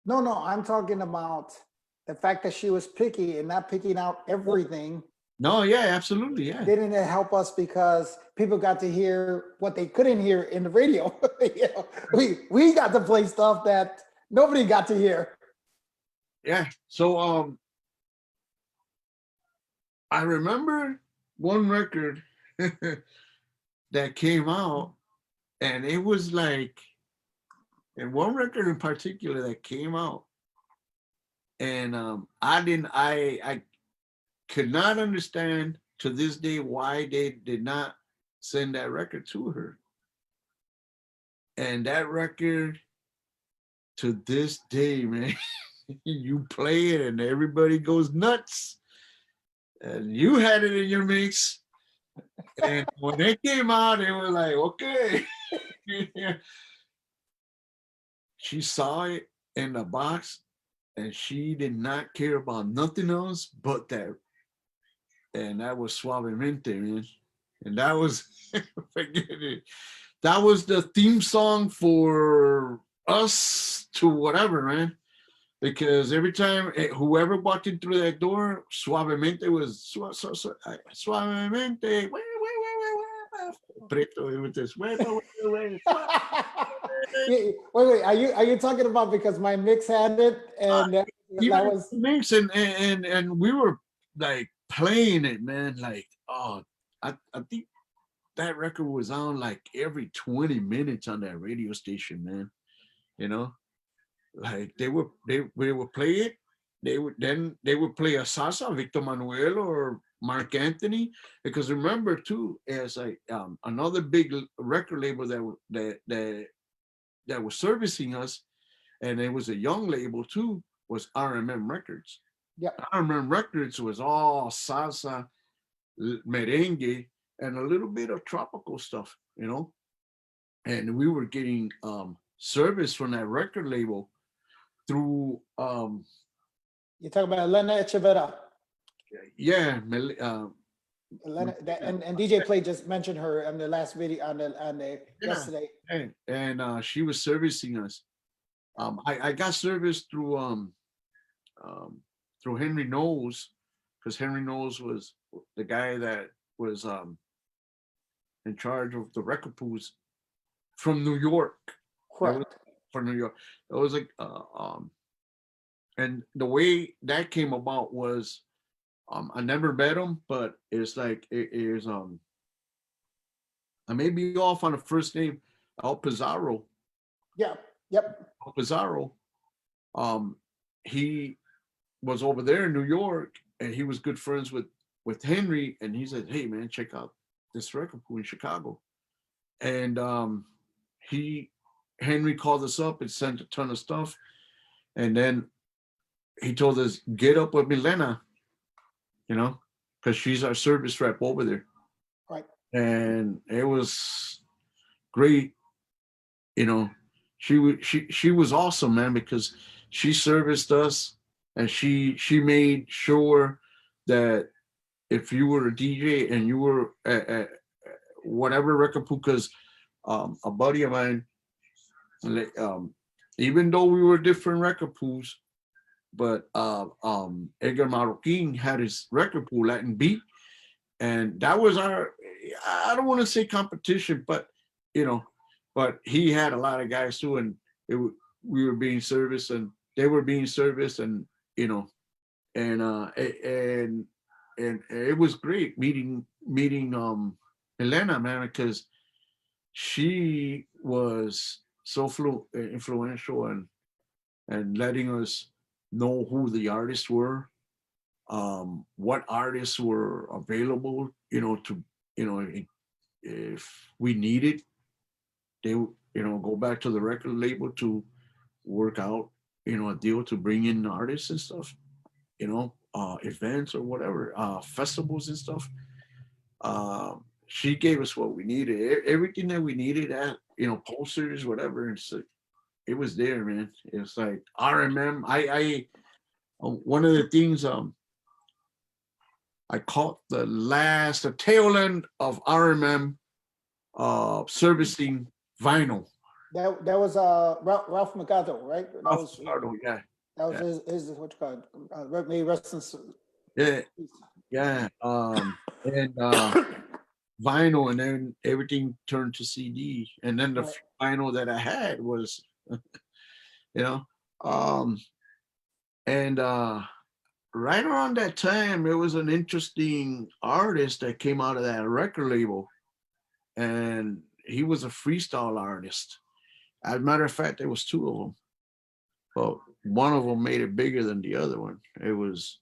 No, I'm talking about the fact that she was picky and not picking out everything. No, yeah, absolutely, yeah. Didn't it help us because people got to hear what they couldn't hear in the radio? You know, we got to play stuff that nobody got to hear. Yeah. So I remember one record that came out, and it was like, and one record in particular that came out, and I could not understand to this day why they did not send that record to her. And that record, to this day, man, you play it and everybody goes nuts. And you had it in your mix. And when it came out, it was like, okay. She saw it in the box and she did not care about nothing else but that. And that was Suavemente, man. And that was, forget it. That was the theme song for us to whatever, man. Because every time whoever walked in through that door, Suavemente was Suavemente. Preto, it was this. Wait. Wait. Are you talking about because my mix had it and that was mix and we were like playing it, man. Like oh, I think that record was on like every 20 minutes on that radio station, man. You know, like they would play it. They would play a salsa, Victor Manuel or Mark Anthony, because remember too, as like another big record label that was servicing us, and it was a young label too, was RMM Records. Yep. RMM Records was all salsa, merengue, and a little bit of tropical stuff, you know. And we were getting service from that record label through You're talking about Elena Echeverra. yeah, Elena, that, and DJ Play just mentioned her on the last video on the yeah, yesterday. and she was servicing us. I got service um, through Henry Knowles, because Henry Knowles was the guy that was in charge of the record pools from New York. That was Correct. for New York. It was like and the way that came about was I never met him, but it's like it is I may be off on the first name, Al Pizarro. Yeah. Yep. Al Pizarro. Um, he was over there in New York, and he was good friends with Henry, and he said, "Hey man, check out this record pool in Chicago." And he Henry called us up and sent a ton of stuff, and then he told us, "Get up with Milena," you know, because she's our service rep over there, Right. and it was great. You know, she was awesome, man, because she serviced us, and she made sure that if you were a DJ and you were at whatever record pool, because a buddy of mine, like, even though we were different record pools, but Edgar Marroquin had his record pool, Latin Beat, and that was our, I don't want to say competition, but you know, but he had a lot of guys too, and we were being serviced, and they were being serviced, and you know, and and it was great meeting Elena, man, because she was so influential, and letting us know who the artists were, what artists were available, you know, to, you know, if we needed, they, you know, go back to the record label to work out, you know, a deal to bring in artists and stuff, you know, events or whatever, festivals and stuff. She gave us what we needed, everything that we needed, at, you know, posters, whatever. And so it was there, man. It's like RMM. One of the things I caught the tail end of RMM servicing vinyl. That was Ralph Mercado, right? That was Yeah, that was his what you call it? May he rest in yeah, peace. yeah. And vinyl, and then everything turned to CD, and then the Right. vinyl that I had was, you know, um, and right around that time, there was an interesting artist that came out of that record label, and he was a freestyle artist. As a matter of fact, there was two of them, but one of them made it bigger than the other one. It was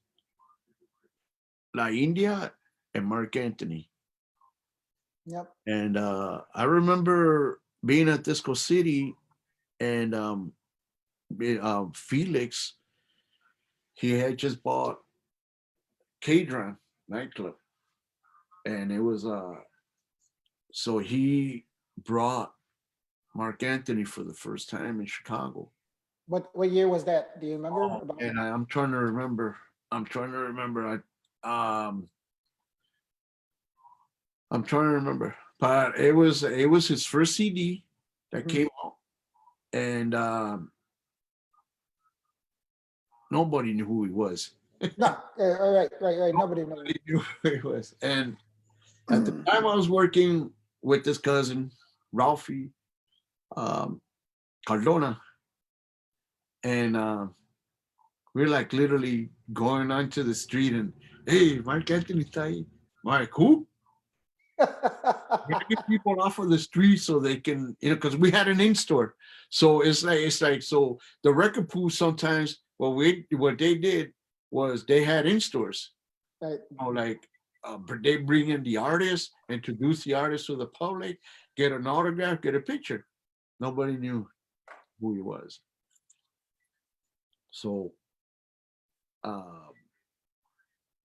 La India and Mark Anthony. Yep. And I remember being at Disco City, and Felix, he had just bought Cadron nightclub, and it was so he brought Mark Anthony for the first time in Chicago. What year was that? Do you remember? About? And I'm trying to remember. I'm trying to remember. I'm trying to remember. But it was his first CD that came out, and nobody knew who he was. No, right. Nobody knows. Nobody knew who he was. And at the time, I was working with this cousin, Ralphie Cardona, and we're like literally going onto the street, and hey, Mark Anthony está ahí. like, who? Gotta get people off of the street so they can, because we had an in-store. So it's like so the record pool sometimes what they did was they had in-stores. Right. Like they bring in the artist, introduce the artist to the public, get an autograph, get a picture. Nobody knew who he was. So uh,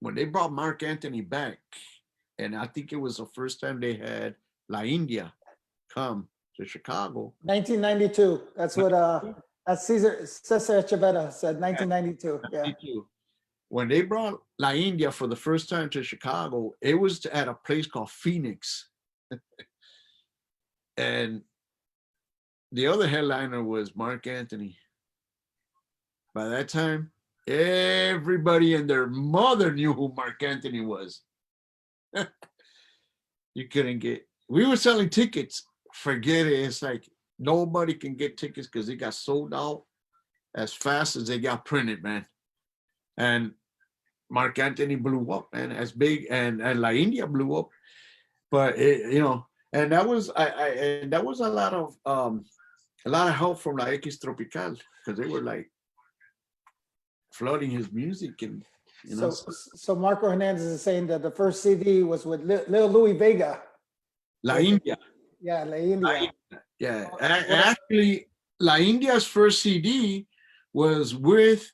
when they brought Mark Anthony back, and I think it was the first time they had La India come to Chicago. 1992. That's what that's Cesar Chavetta said. 1992. Yeah. When they brought La India for the first time to Chicago, it was at a place called Phoenix. And the other headliner was Mark Anthony. By that time, everybody and their mother knew who Mark Anthony was. You couldn't get, we were selling tickets. Forget it. It's like nobody can get tickets because they got sold out as fast as they got printed, man. And Mark Anthony blew up, man, as big, and La India blew up. But and that was and that was a lot of help from La X Tropical, because they were like flooding his music, and so Marco Hernandez is saying that the first CD was with Lil Louis Vega. La India. Yeah, La India. Yeah, actually, La India's first CD was with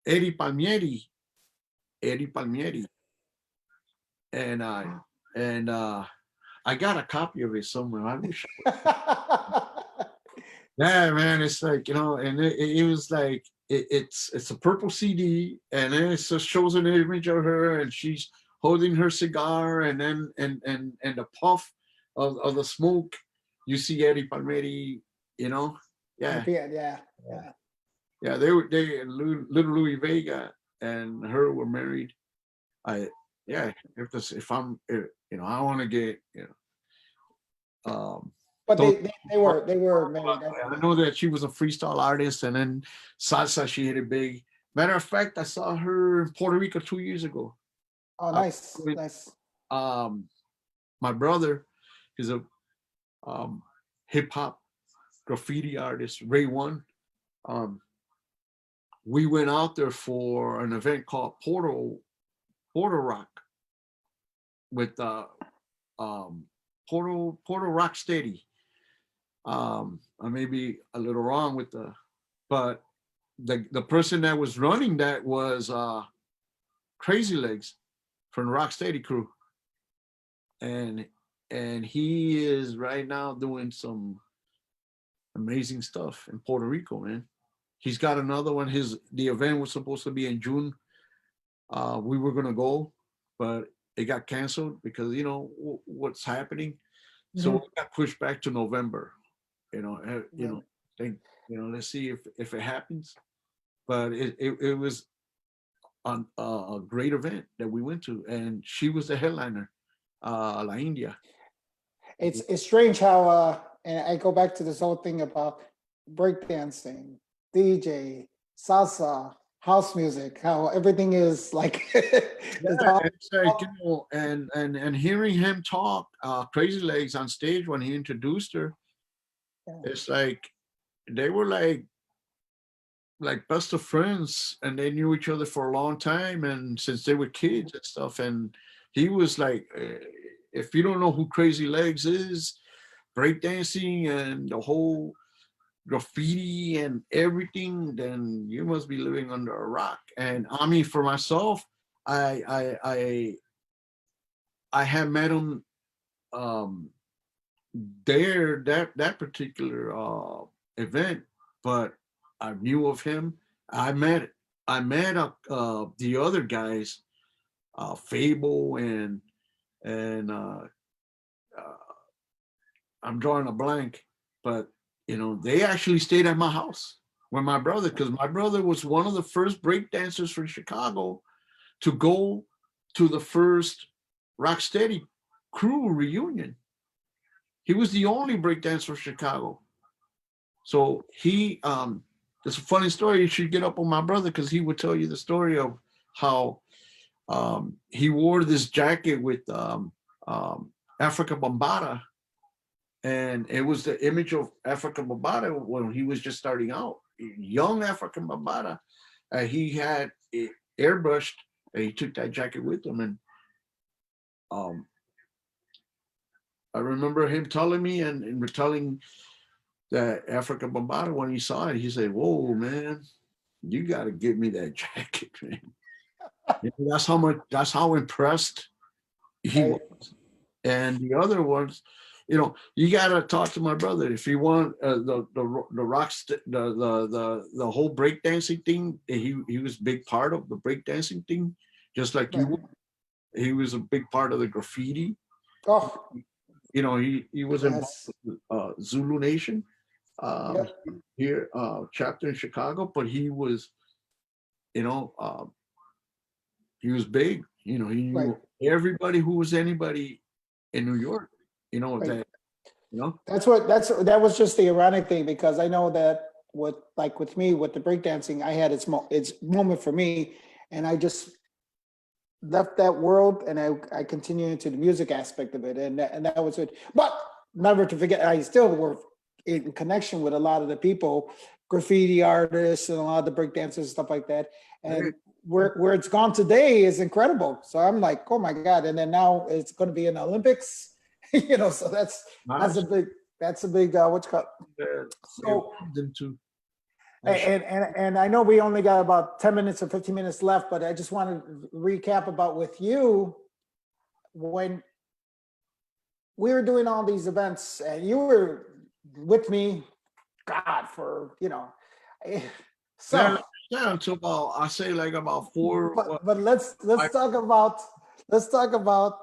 Eddie Palmieri, and I got a copy of it somewhere. I wish. Yeah, man, it's like, and it was like it's a purple CD, and then it just shows an image of her, and she's holding her cigar, and then and the puff of the smoke, you see Eddie Palmieri, yeah. Yeah, they little Louis Vega and her were married. If I want to get, but they were married. I know that she was a freestyle artist, and then salsa, she hit it big. Matter of fact, I saw her in Puerto Rico 2 years ago. Oh, nice, nice. My brother is a hip hop graffiti artist, Ray One. We went out there for an event called Portal Rock with Portal Rock Steady. I may be a little wrong with but the person that was running that was Crazy Legs from the Rock Steady crew, and he is right now doing some amazing stuff in Puerto Rico, man. He's got another one. The event was supposed to be in June. We were gonna go, but it got canceled because what's happening. So it got pushed back to November. Let's see if it happens. But it was a great event that we went to, and she was the headliner, La India. It's strange how and I go back to this whole thing about breakdancing, DJ, salsa, house music, how everything is like it's like, and hearing him talk Crazy Legs on stage when he introduced her, it's like they were like best of friends, and they knew each other for a long time, and since they were kids and stuff. And he was like, if you don't know who Crazy Legs is, breakdancing and the whole graffiti and everything, then you must be living under a rock. And I mean, for myself, I had met him there, that particular event, but I knew of him. I met the other guys, Fable and I'm drawing a blank, but they actually stayed at my house with my brother, because my brother was one of the first break dancers from Chicago to go to the first Rocksteady crew reunion. He was the only break dancer from Chicago. So he, it's a funny story. You should get up on my brother, because he would tell you the story of how he wore this jacket with Africa Bombata, and it was the image of Africa Bombata when he was just starting out, young Africa Bombata. He had it airbrushed, and he took that jacket with him, and um, I remember him telling me and telling that Africa Bombata when he saw it, he said, "Whoa, man, you got to give me that jacket, man." That's how impressed he Right. was. And the other ones, you got to talk to my brother if you want the rocks, the whole breakdancing thing. He was a big part of the breakdancing thing, just like you Right. were. He was a big part of the graffiti. Oh, He was involved yes. with Zulu Nation um, Yep. here, chapter in Chicago, but you know, um, he was big. He Right. knew everybody who was anybody in New York. Right. That you know. That was just the ironic thing, because I know that with me with the breakdancing, I had its moment for me, and I just left that world, and I continued into the music aspect of it, and that was it. But never to forget, I still were in connection with a lot of the people, graffiti artists, and a lot of the breakdancers and stuff like that. Hey, And where it's gone today is incredible. So I'm like, oh my God! And then now it's going to be in the Olympics, So that's a big what's called. So them too. and I know we only got about 10 minutes or 15 minutes left, but I just want to recap about with you when we were doing all these events, and you were with me, God, for eh, Yeah, so. yeah, until about I say like about four. But let's Five, talk about let's talk about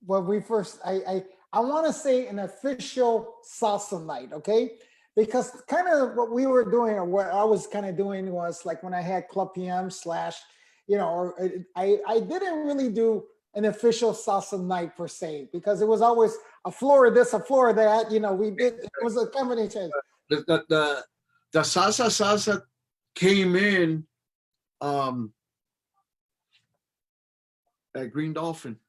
when we first. I want to say an official salsa night, okay? Because kind of what we were doing, or what I was kind of doing, was like when I had Club PM slash, or I didn't really do an official salsa night per se, because it was always a floor of this, a floor of that. We did, it was a combination. the salsa came in at Green Dolphin.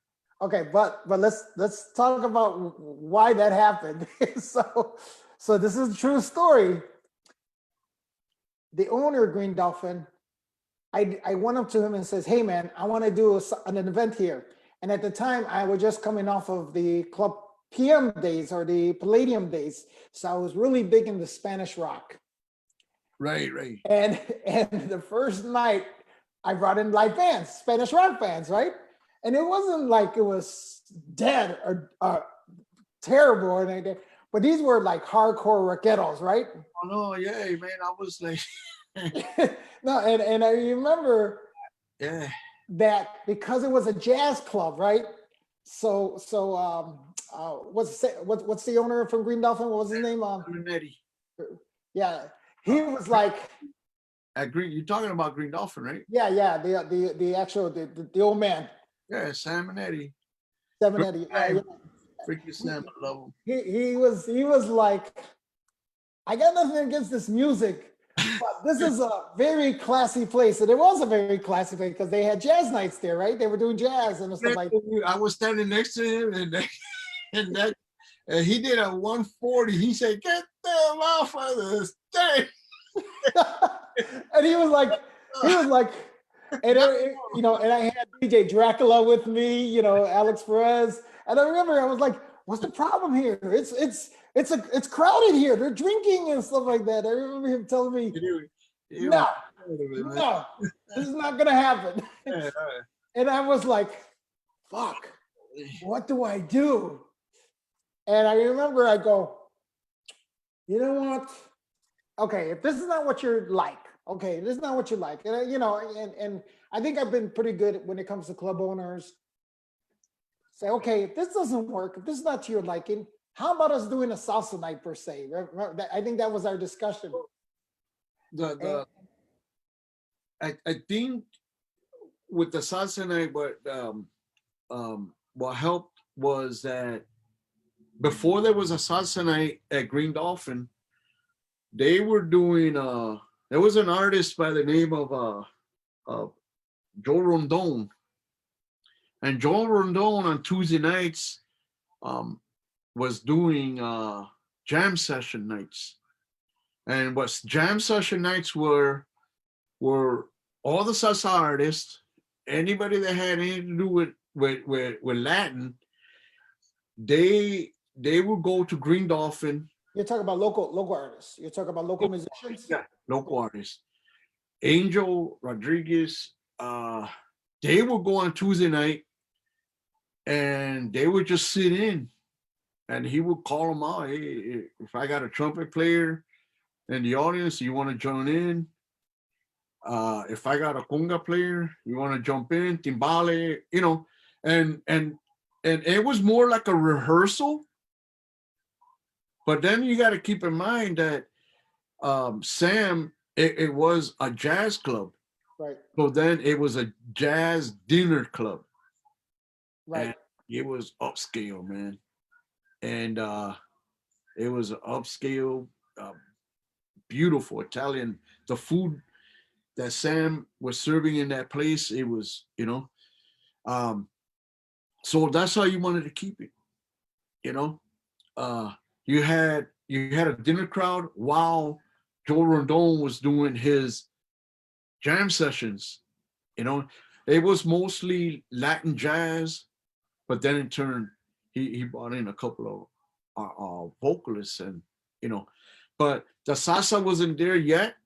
Okay, but let's talk about why that happened. So this is a true story. The owner of Green Dolphin, I went up to him and says, "Hey man, I want to do an event here." And at the time, I was just coming off of the Club PM days, or the Palladium days, so I was really big into Spanish rock. Right. And the first night, I brought in live bands, Spanish rock bands, right? And it wasn't like it was dead or terrible or anything, but these were like hardcore rockeros, right? Oh no, yeah, man. I was like, No, and I remember yeah, that because it was a jazz club, right? What's the owner from Green Dolphin? What was his name? Eddie. Yeah, he was like, At Green, you're talking about Green Dolphin, right? yeah, the actual the old man, Yeah, Sam and Eddie. Seven Eddie. Yeah. Freaking Sam, I love him. He was like, I got nothing against this music, but this is a very classy place. And it was a very classy place because they had jazz nights there, right? They were doing jazz and stuff like that. I was standing next to him, and he did a 140. He said, "Get the hell off of the stage." And he was like, and and I had DJ Dracula with me, Alex Perez. And I remember I was like, what's the problem here? It's crowded here. They're drinking and stuff like that. I remember him telling me, no, this is not gonna happen. And I was like, fuck, what do I do? And I remember I go, you know what? Okay, if this is not what you're like, okay, this is not what you like. And and I think I've been pretty good when it comes to club owners. Say, okay, if this doesn't work, if this is not to your liking, how about us doing a salsa night per se? I think that was our discussion. I think with the salsa night, what helped was that before there was a salsa night at Green Dolphin, they were doing there was an artist by the name of Joe Rondon. And Joel Rondon on Tuesday nights was doing jam session nights. And what jam session nights were all the salsa artists, anybody that had anything to do with Latin, they would go to Green Dolphin. You're talking about local artists. You're talking about local musicians. Yeah, local artists. Angel Rodriguez, they would go on Tuesday night and they would just sit in and he would call them out. Hey, if I got a trumpet player in the audience, you want to join in? If I got a conga player, you want to jump in, timbale, and it was more like a rehearsal. But then you got to keep in mind that Sam, it was a jazz club. Right. So then it was a jazz dinner club. Right. And it was upscale, man. And it was upscale, beautiful Italian. The food that Sam was serving in that place, it was, so that's how you wanted to keep it, you know. You had a dinner crowd while Joe Rondon was doing his jam sessions. It was mostly Latin jazz, but then in turn he brought in a couple of vocalists, and but the salsa wasn't there yet.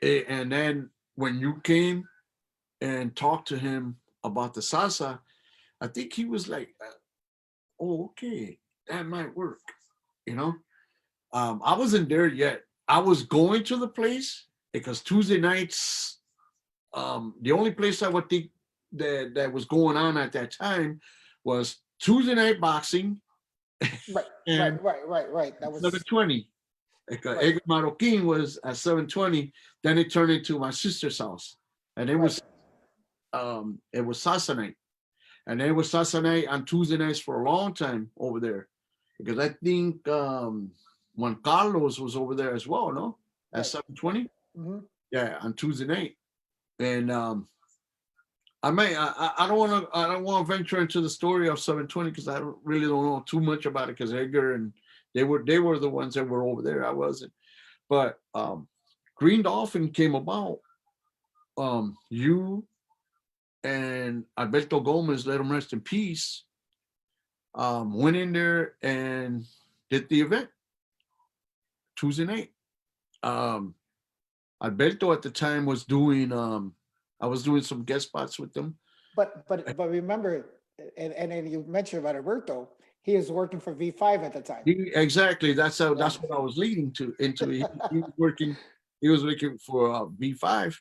And then when you came and talked to him about the salsa, I think he was like, "Oh, okay, that might work." I wasn't there yet. I was going to the place because Tuesday nights, the only place I would think that was going on at that time was Tuesday night boxing. Right. And Right. That was 7:20. Egg Marroquin was at 7:20. Then it turned into my sister's house, and it was salsa night, and it was salsa night on Tuesday nights for a long time over there, because I think Juan Carlos was over there as well, no? At 7:20. Mm-hmm. Yeah, on Tuesday night. And I don't want to venture into the story of 7:20 because I really don't know too much about it, because Edgar and they were the ones that were over there. I wasn't. But Green Dolphin came about. You and Alberto Gomez, let him rest in peace, went in there and did the event Tuesday night. Alberto at the time was doing I was doing some guest spots with them. But remember, and you mentioned about Alberto, he was working for V5 at the time. Exactly. That's what I was leading to into. He was working for V5,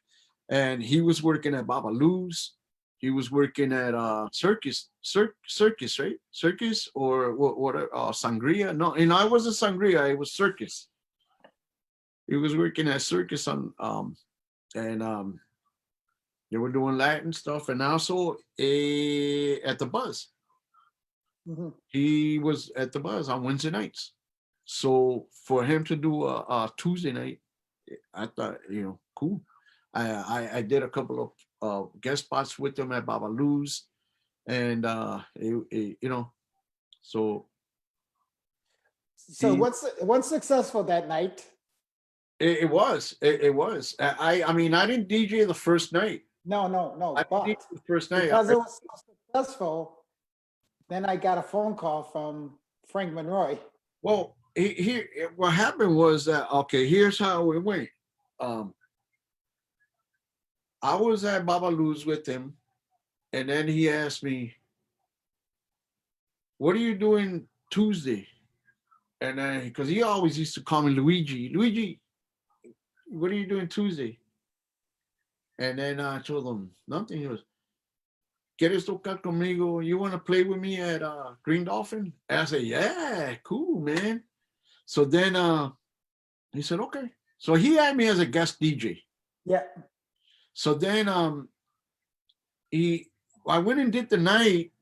and he was working at Babalu's. He was working at Circus, right? Circus or what? Sangria? No, and I wasn't Sangria. It was Circus. He was working at Circus and they were doing Latin stuff, and also at the Buzz. Mm-hmm. He was at the Buzz on Wednesday nights. So for him to do a Tuesday night, I thought, cool. I did a couple of guest spots with him at Babalu's, and so. So what's successful that night? It was. I mean, I didn't DJ the first night. No. I But did the first night because it was so successful, then I got a phone call from Frank Monroy. Well, what happened was that, okay, here's how it went. I was at Babalu's with him, and then he asked me, "What are you doing Tuesday?" And then, because he always used to call me Luigi, what are you doing Tuesday? And then I told him nothing. He goes, "¿Quieres tocar conmigo? You want to play with me at Green Dolphin?" And I said, "Yeah, cool, man." So then he said, "Okay." So he had me as a guest DJ. Yeah. So then I went and did the night,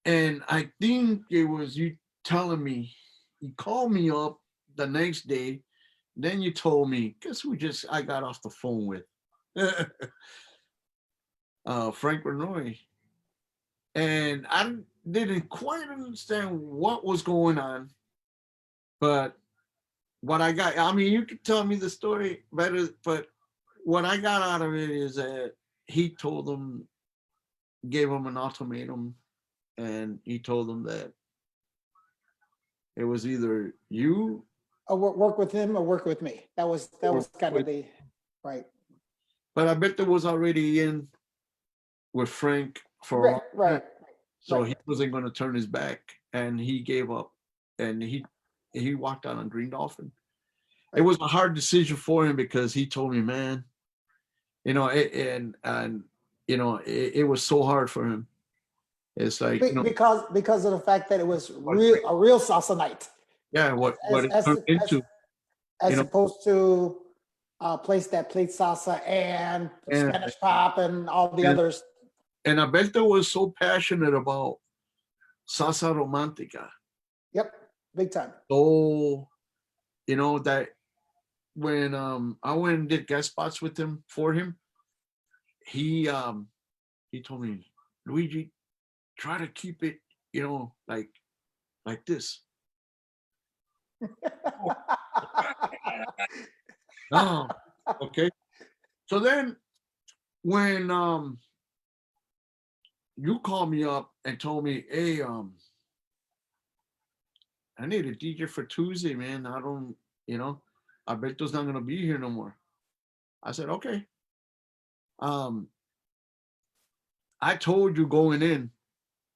and I think it was you telling me, you called me up the next day, then you told me, guess who I got off the phone with? Frank Renoy. and I didn't quite understand what was going on. But what I got, I mean, you could tell me the story better, but what I got out of it is that he told them, gave them an ultimatum, and he told them that it was either you Or work with him or work with me. That was or kind of with, the, right. but I bet there was already in with Frank for a Right, long time. right, So right. he wasn't going to turn his back, and he gave up, and he walked out on Green Dolphin. It Right. was a hard decision for him because he told me, man, and it was so hard for him. It's like, Because of the fact that it was what, a real salsa night, yeah, as what it turned as into, you as know, opposed to a place that played salsa and and Spanish pop and all the and, others. and Alberto was so passionate about salsa romantica. Yep, big time. So, that when I went and did guest spots with him for him, he he told me, Luigi, try to keep it, like this. Oh, okay. So then when you called me up and told me, hey, I need a DJ for Tuesday, man. I don't, Alberto's not gonna be here no more. I said, okay. Um, I told you going in,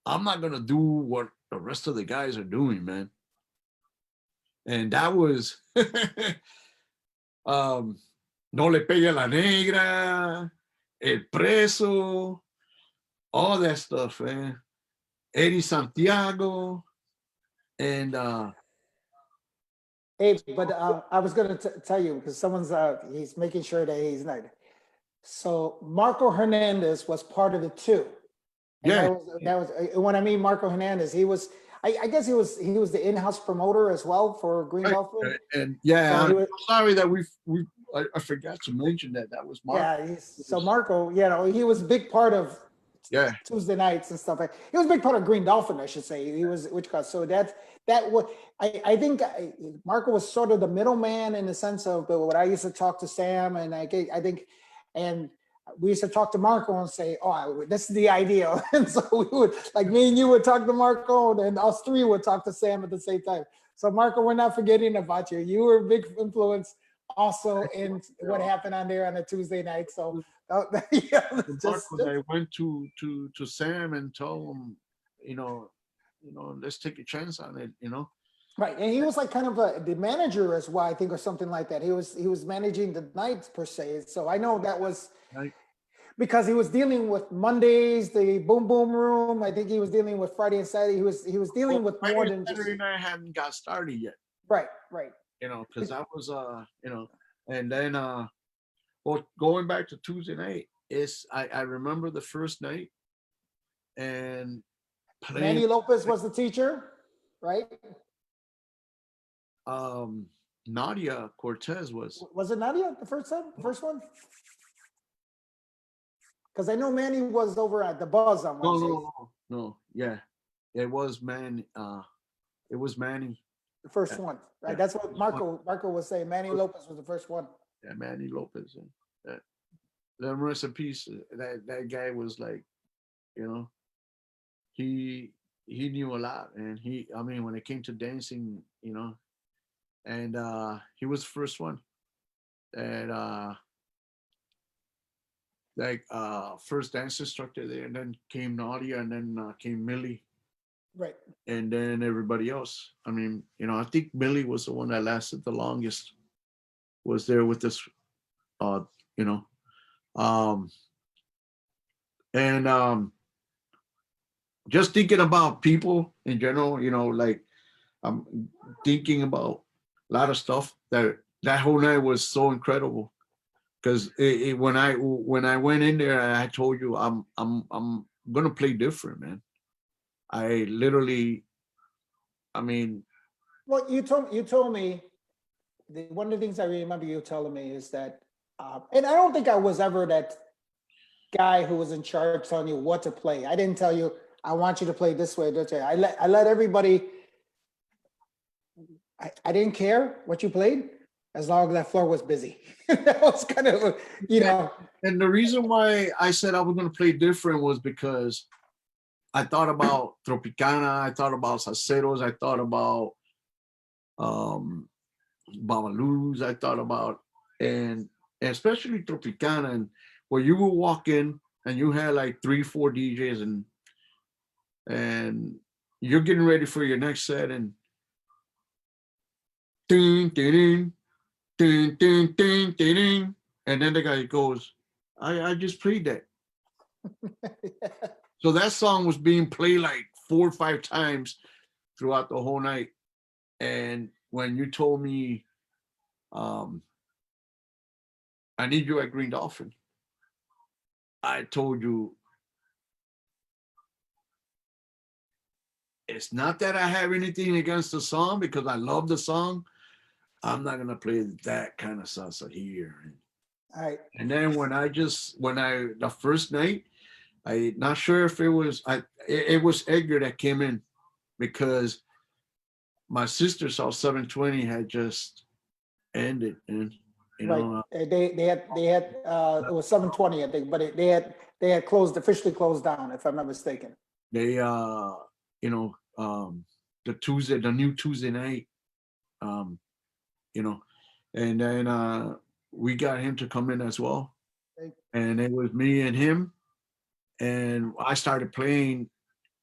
I'm not gonna do what the rest of the guys are doing, man. And that was um No Le Pegue la Negra, El Preso, all that stuff, man. Eddie Santiago, and Hey, but I was going to tell you because he's making sure that he's not. So Marco Hernandez was part of it too. And yeah, that was when I mean Marco Hernandez, I guess he was the in-house promoter as well for Green right. Dolphin. And yeah, So I'm he was, sorry that I forgot to mention that was Mark. yeah, so Marco, he was a big part of Yeah, Tuesday nights and stuff like. He was a big part of Green Dolphin, I should say. He was so that was I think Marco was sort of the middleman in the sense of what I used to talk to Sam and I think and we used to talk to Marco and say, oh, this is the idea. And so we would, like me and you would talk to Marco and us three would talk to Sam at the same time. So Marco, we're not forgetting about you. You were a big influence also in what happened on there on a Tuesday night. So yeah, Mark, when I went to Sam and told him, you know, let's take a chance on it, right, and he was like kind of the manager as well, I think, or something like that. He was managing the nights per se. So I know that was right? because he was dealing with Mondays, the Boom Boom Room. I think he was dealing with Friday and Saturday. He was dealing with more than just Saturday night hadn't got started yet, right. because that was and then well, going back to Tuesday night, I remember the first night and playing Manny Lopez was the teacher, right? Nadia Cortez was. Was it Nadia the first time, the first one? Because I know Manny was over at the Buzz on No, Wednesdays. no, yeah, it was man. It was Manny. The first one, right? Yeah. That's what Marco was saying. Manny Lopez was the first one. Yeah, Manny Lopez. And the rest in peace. That guy was like, you know, he knew a lot, and I mean, when it came to dancing, and he was the first one that like first dance instructor there, and then came Nadia, and then came Millie, Right. and then everybody else. I mean, I think Millie was the one that lasted the longest. Was there with this, uh, you know, um, and just thinking about people in general, like I'm thinking about a lot of stuff that whole night was so incredible because when I went in there, I told you I'm gonna play different, man. I literally, I mean, Well, you told me one of the things I remember you telling me is that, and I don't think I was ever that guy who was in charge telling you what to play. I didn't tell you I want you to play this way. This way. I let everybody. I didn't care what you played as long as that floor was busy. That was kind of, you know, And the reason why I said I was going to play different was because I thought about Tropicana, I thought about Salseros, I thought about um, Babalus, I thought about, and especially Tropicana, and where you would walk in and you had like 3, 4 DJs, and you're getting ready for your next set, and ding, ding, ding, ding, ding, ding, ding, and then the guy goes, I just played that. So that song was being played like 4 or 5 times throughout the whole night. And when you told me, um, I need you at Green Dolphin, I told you, it's not that I have anything against the song because I love the song. I'm not gonna play that kind of salsa here. all right. And then the first night, I not sure if it was it was Edgar that came in because my sister saw 720 had just ended, and you Right. know They had it was 7:20, I think, but they had closed, officially closed down, if I'm not mistaken. they you know the new Tuesday night, um you know and then we got him to come in as well, Right. and it was me and him, and I started playing,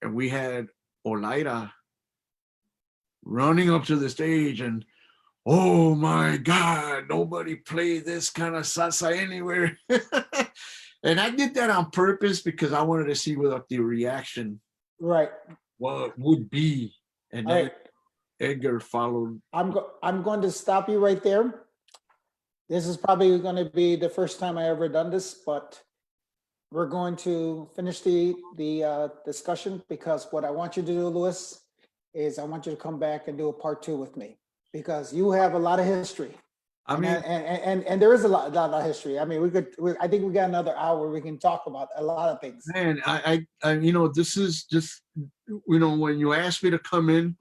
and we had Olaira running up to the stage, and oh my God, nobody played this kind of salsa anywhere. And I did that on purpose because I wanted to see what the reaction Right. what would be. And All then right. Edgar followed. I'm going to stop you right there. This is probably going to be the first time I ever done this, but we're going to finish the discussion, because what I want you to do, Louis, is I want you to come back and do a part two with me, because you have a lot of history. I And, mean, and there is a lot of history. I mean, I think we got another hour. We can talk about a lot of things. man, this is just, when you asked me to come in,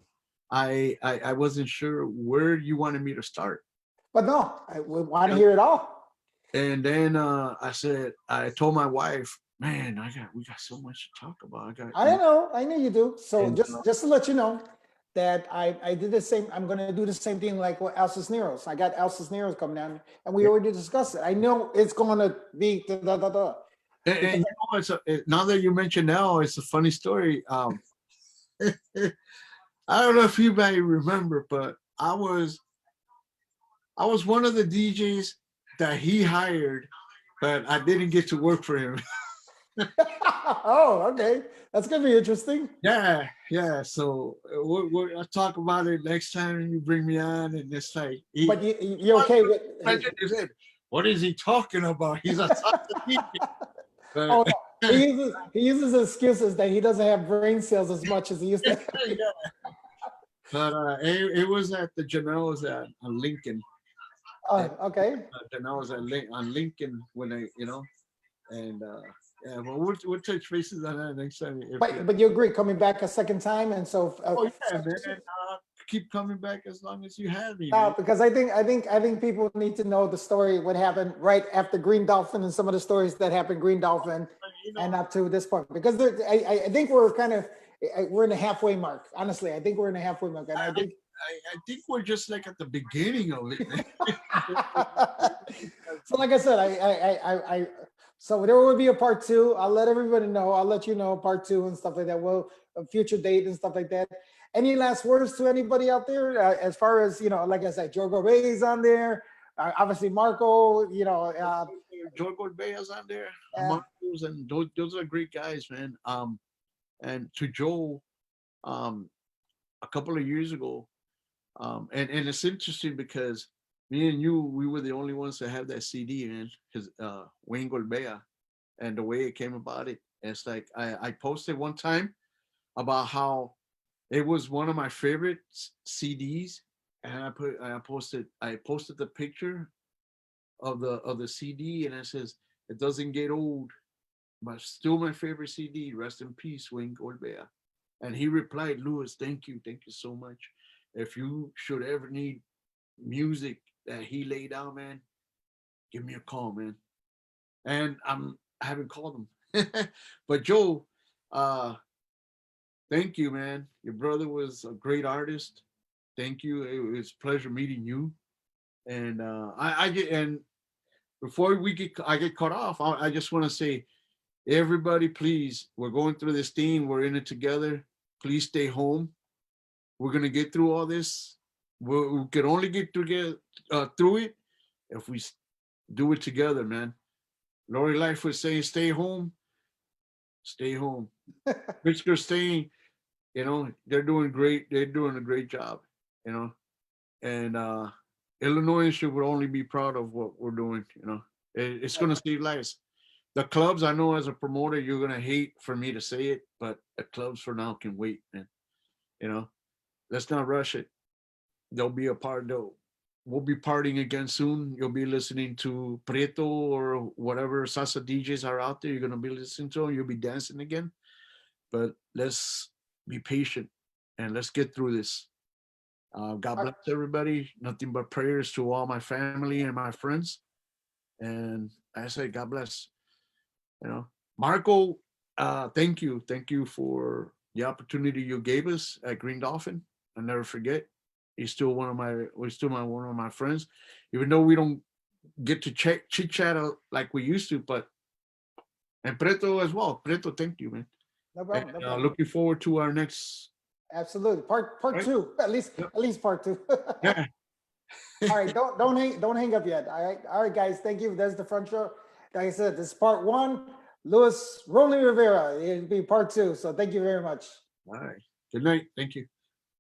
I wasn't sure where you wanted me to start. But no, we want to hear it all. And then I told my wife, man, we got so much to talk about. I know you do. So And, just to let you know that I did the same. I'm going to do the same thing like what El Cisneros. I got El Cisneros coming down, and we already discussed it. I know it's going to be da, da, da. and now that you mention now, it's a funny story. I don't know if you may remember, but I was one of the DJs that he hired, but I didn't get to work for him. Oh, okay. That's going to be interesting. Yeah. So I'll talk about it next time you bring me on, and it's like But you're okay with. he said, "What is he talking about? He's a DJ." Oh, But, no. He uses excuses that he doesn't have brain cells as much as he used to. yeah. But it was at the Janelle's on Lincoln. Okay. Janelle's on Lincoln when and yeah, well, we'll touch bases on that next time. But you agree coming back a second time, and so Oh yeah, man. Keep coming back as long as you have me, man. because I think people need to know the story, what happened right after Green Dolphin, and some of the stories that happened Green Dolphin and up to this point, because I think we're in the halfway mark. Honestly, I think we're in the halfway mark, and I think I think we're just like at the beginning of it, man. so. Like I said, so there will be a part two. I'll let everybody know. I'll let you know part two and stuff like that. Well, a future date and stuff like that. Any last words to anybody out there? As far as, like I said, Joe Gorbea is on there. Obviously, Marco, Joe Gorbea's on there. Yeah. Marcos, and those are great guys, man. And to Joe, a couple of years ago, and it's interesting because me and you, we were the only ones that have that CD, man. Because Wayne Gorbea, and the way it came about it's like I posted one time about how it was one of my favorite CDs, and I posted the picture of the CD, and it says it doesn't get old but still my favorite CD. Rest in peace, Wayne Goldberg. And he replied, Louis, thank you so much. If you should ever need music that he laid out, man, give me a call, man. And I haven't called him. But Joe, uh, thank you, man. Your brother was a great artist. Thank you. It was a pleasure meeting you. And I get and before I get cut off, I just want to say, everybody, please, we're going through this thing. We're in it together. Please stay home. We're gonna get through all this. We can only get through it if we do it together, man. Lori Life was saying, "Stay home, stay home." Pritzker's saying, they're doing great. They're doing a great job, you know. And Illinois should only be proud of what we're doing. It's gonna save lives. The clubs, I know as a promoter, you're gonna hate for me to say it, but the clubs for now can wait, man. You know, let's not rush it. They'll be a part. We'll be partying again soon. You'll be listening to Prieto or whatever salsa DJs are out there. You're gonna be listening to them. You'll be dancing again. But let's be patient and let's get through this. God bless everybody. Nothing but prayers to all my family and my friends. And I say, God bless. Marco, thank you for the opportunity you gave us at Green Dolphin. I'll never forget. We're still one of my friends, even though we don't get to chit chat like we used to. But and Preto as well. Preto, thank you, man. No problem. No And, problem. looking forward to our next. Absolutely. Part Right? two. At Yep. least part two. Yeah. All right, don't hang up yet. All right, guys. Thank you. That's the front show. Like I said, this is part one. Rollin Rivera. It'll be part two. So thank you very much. All right. Good night. Thank you.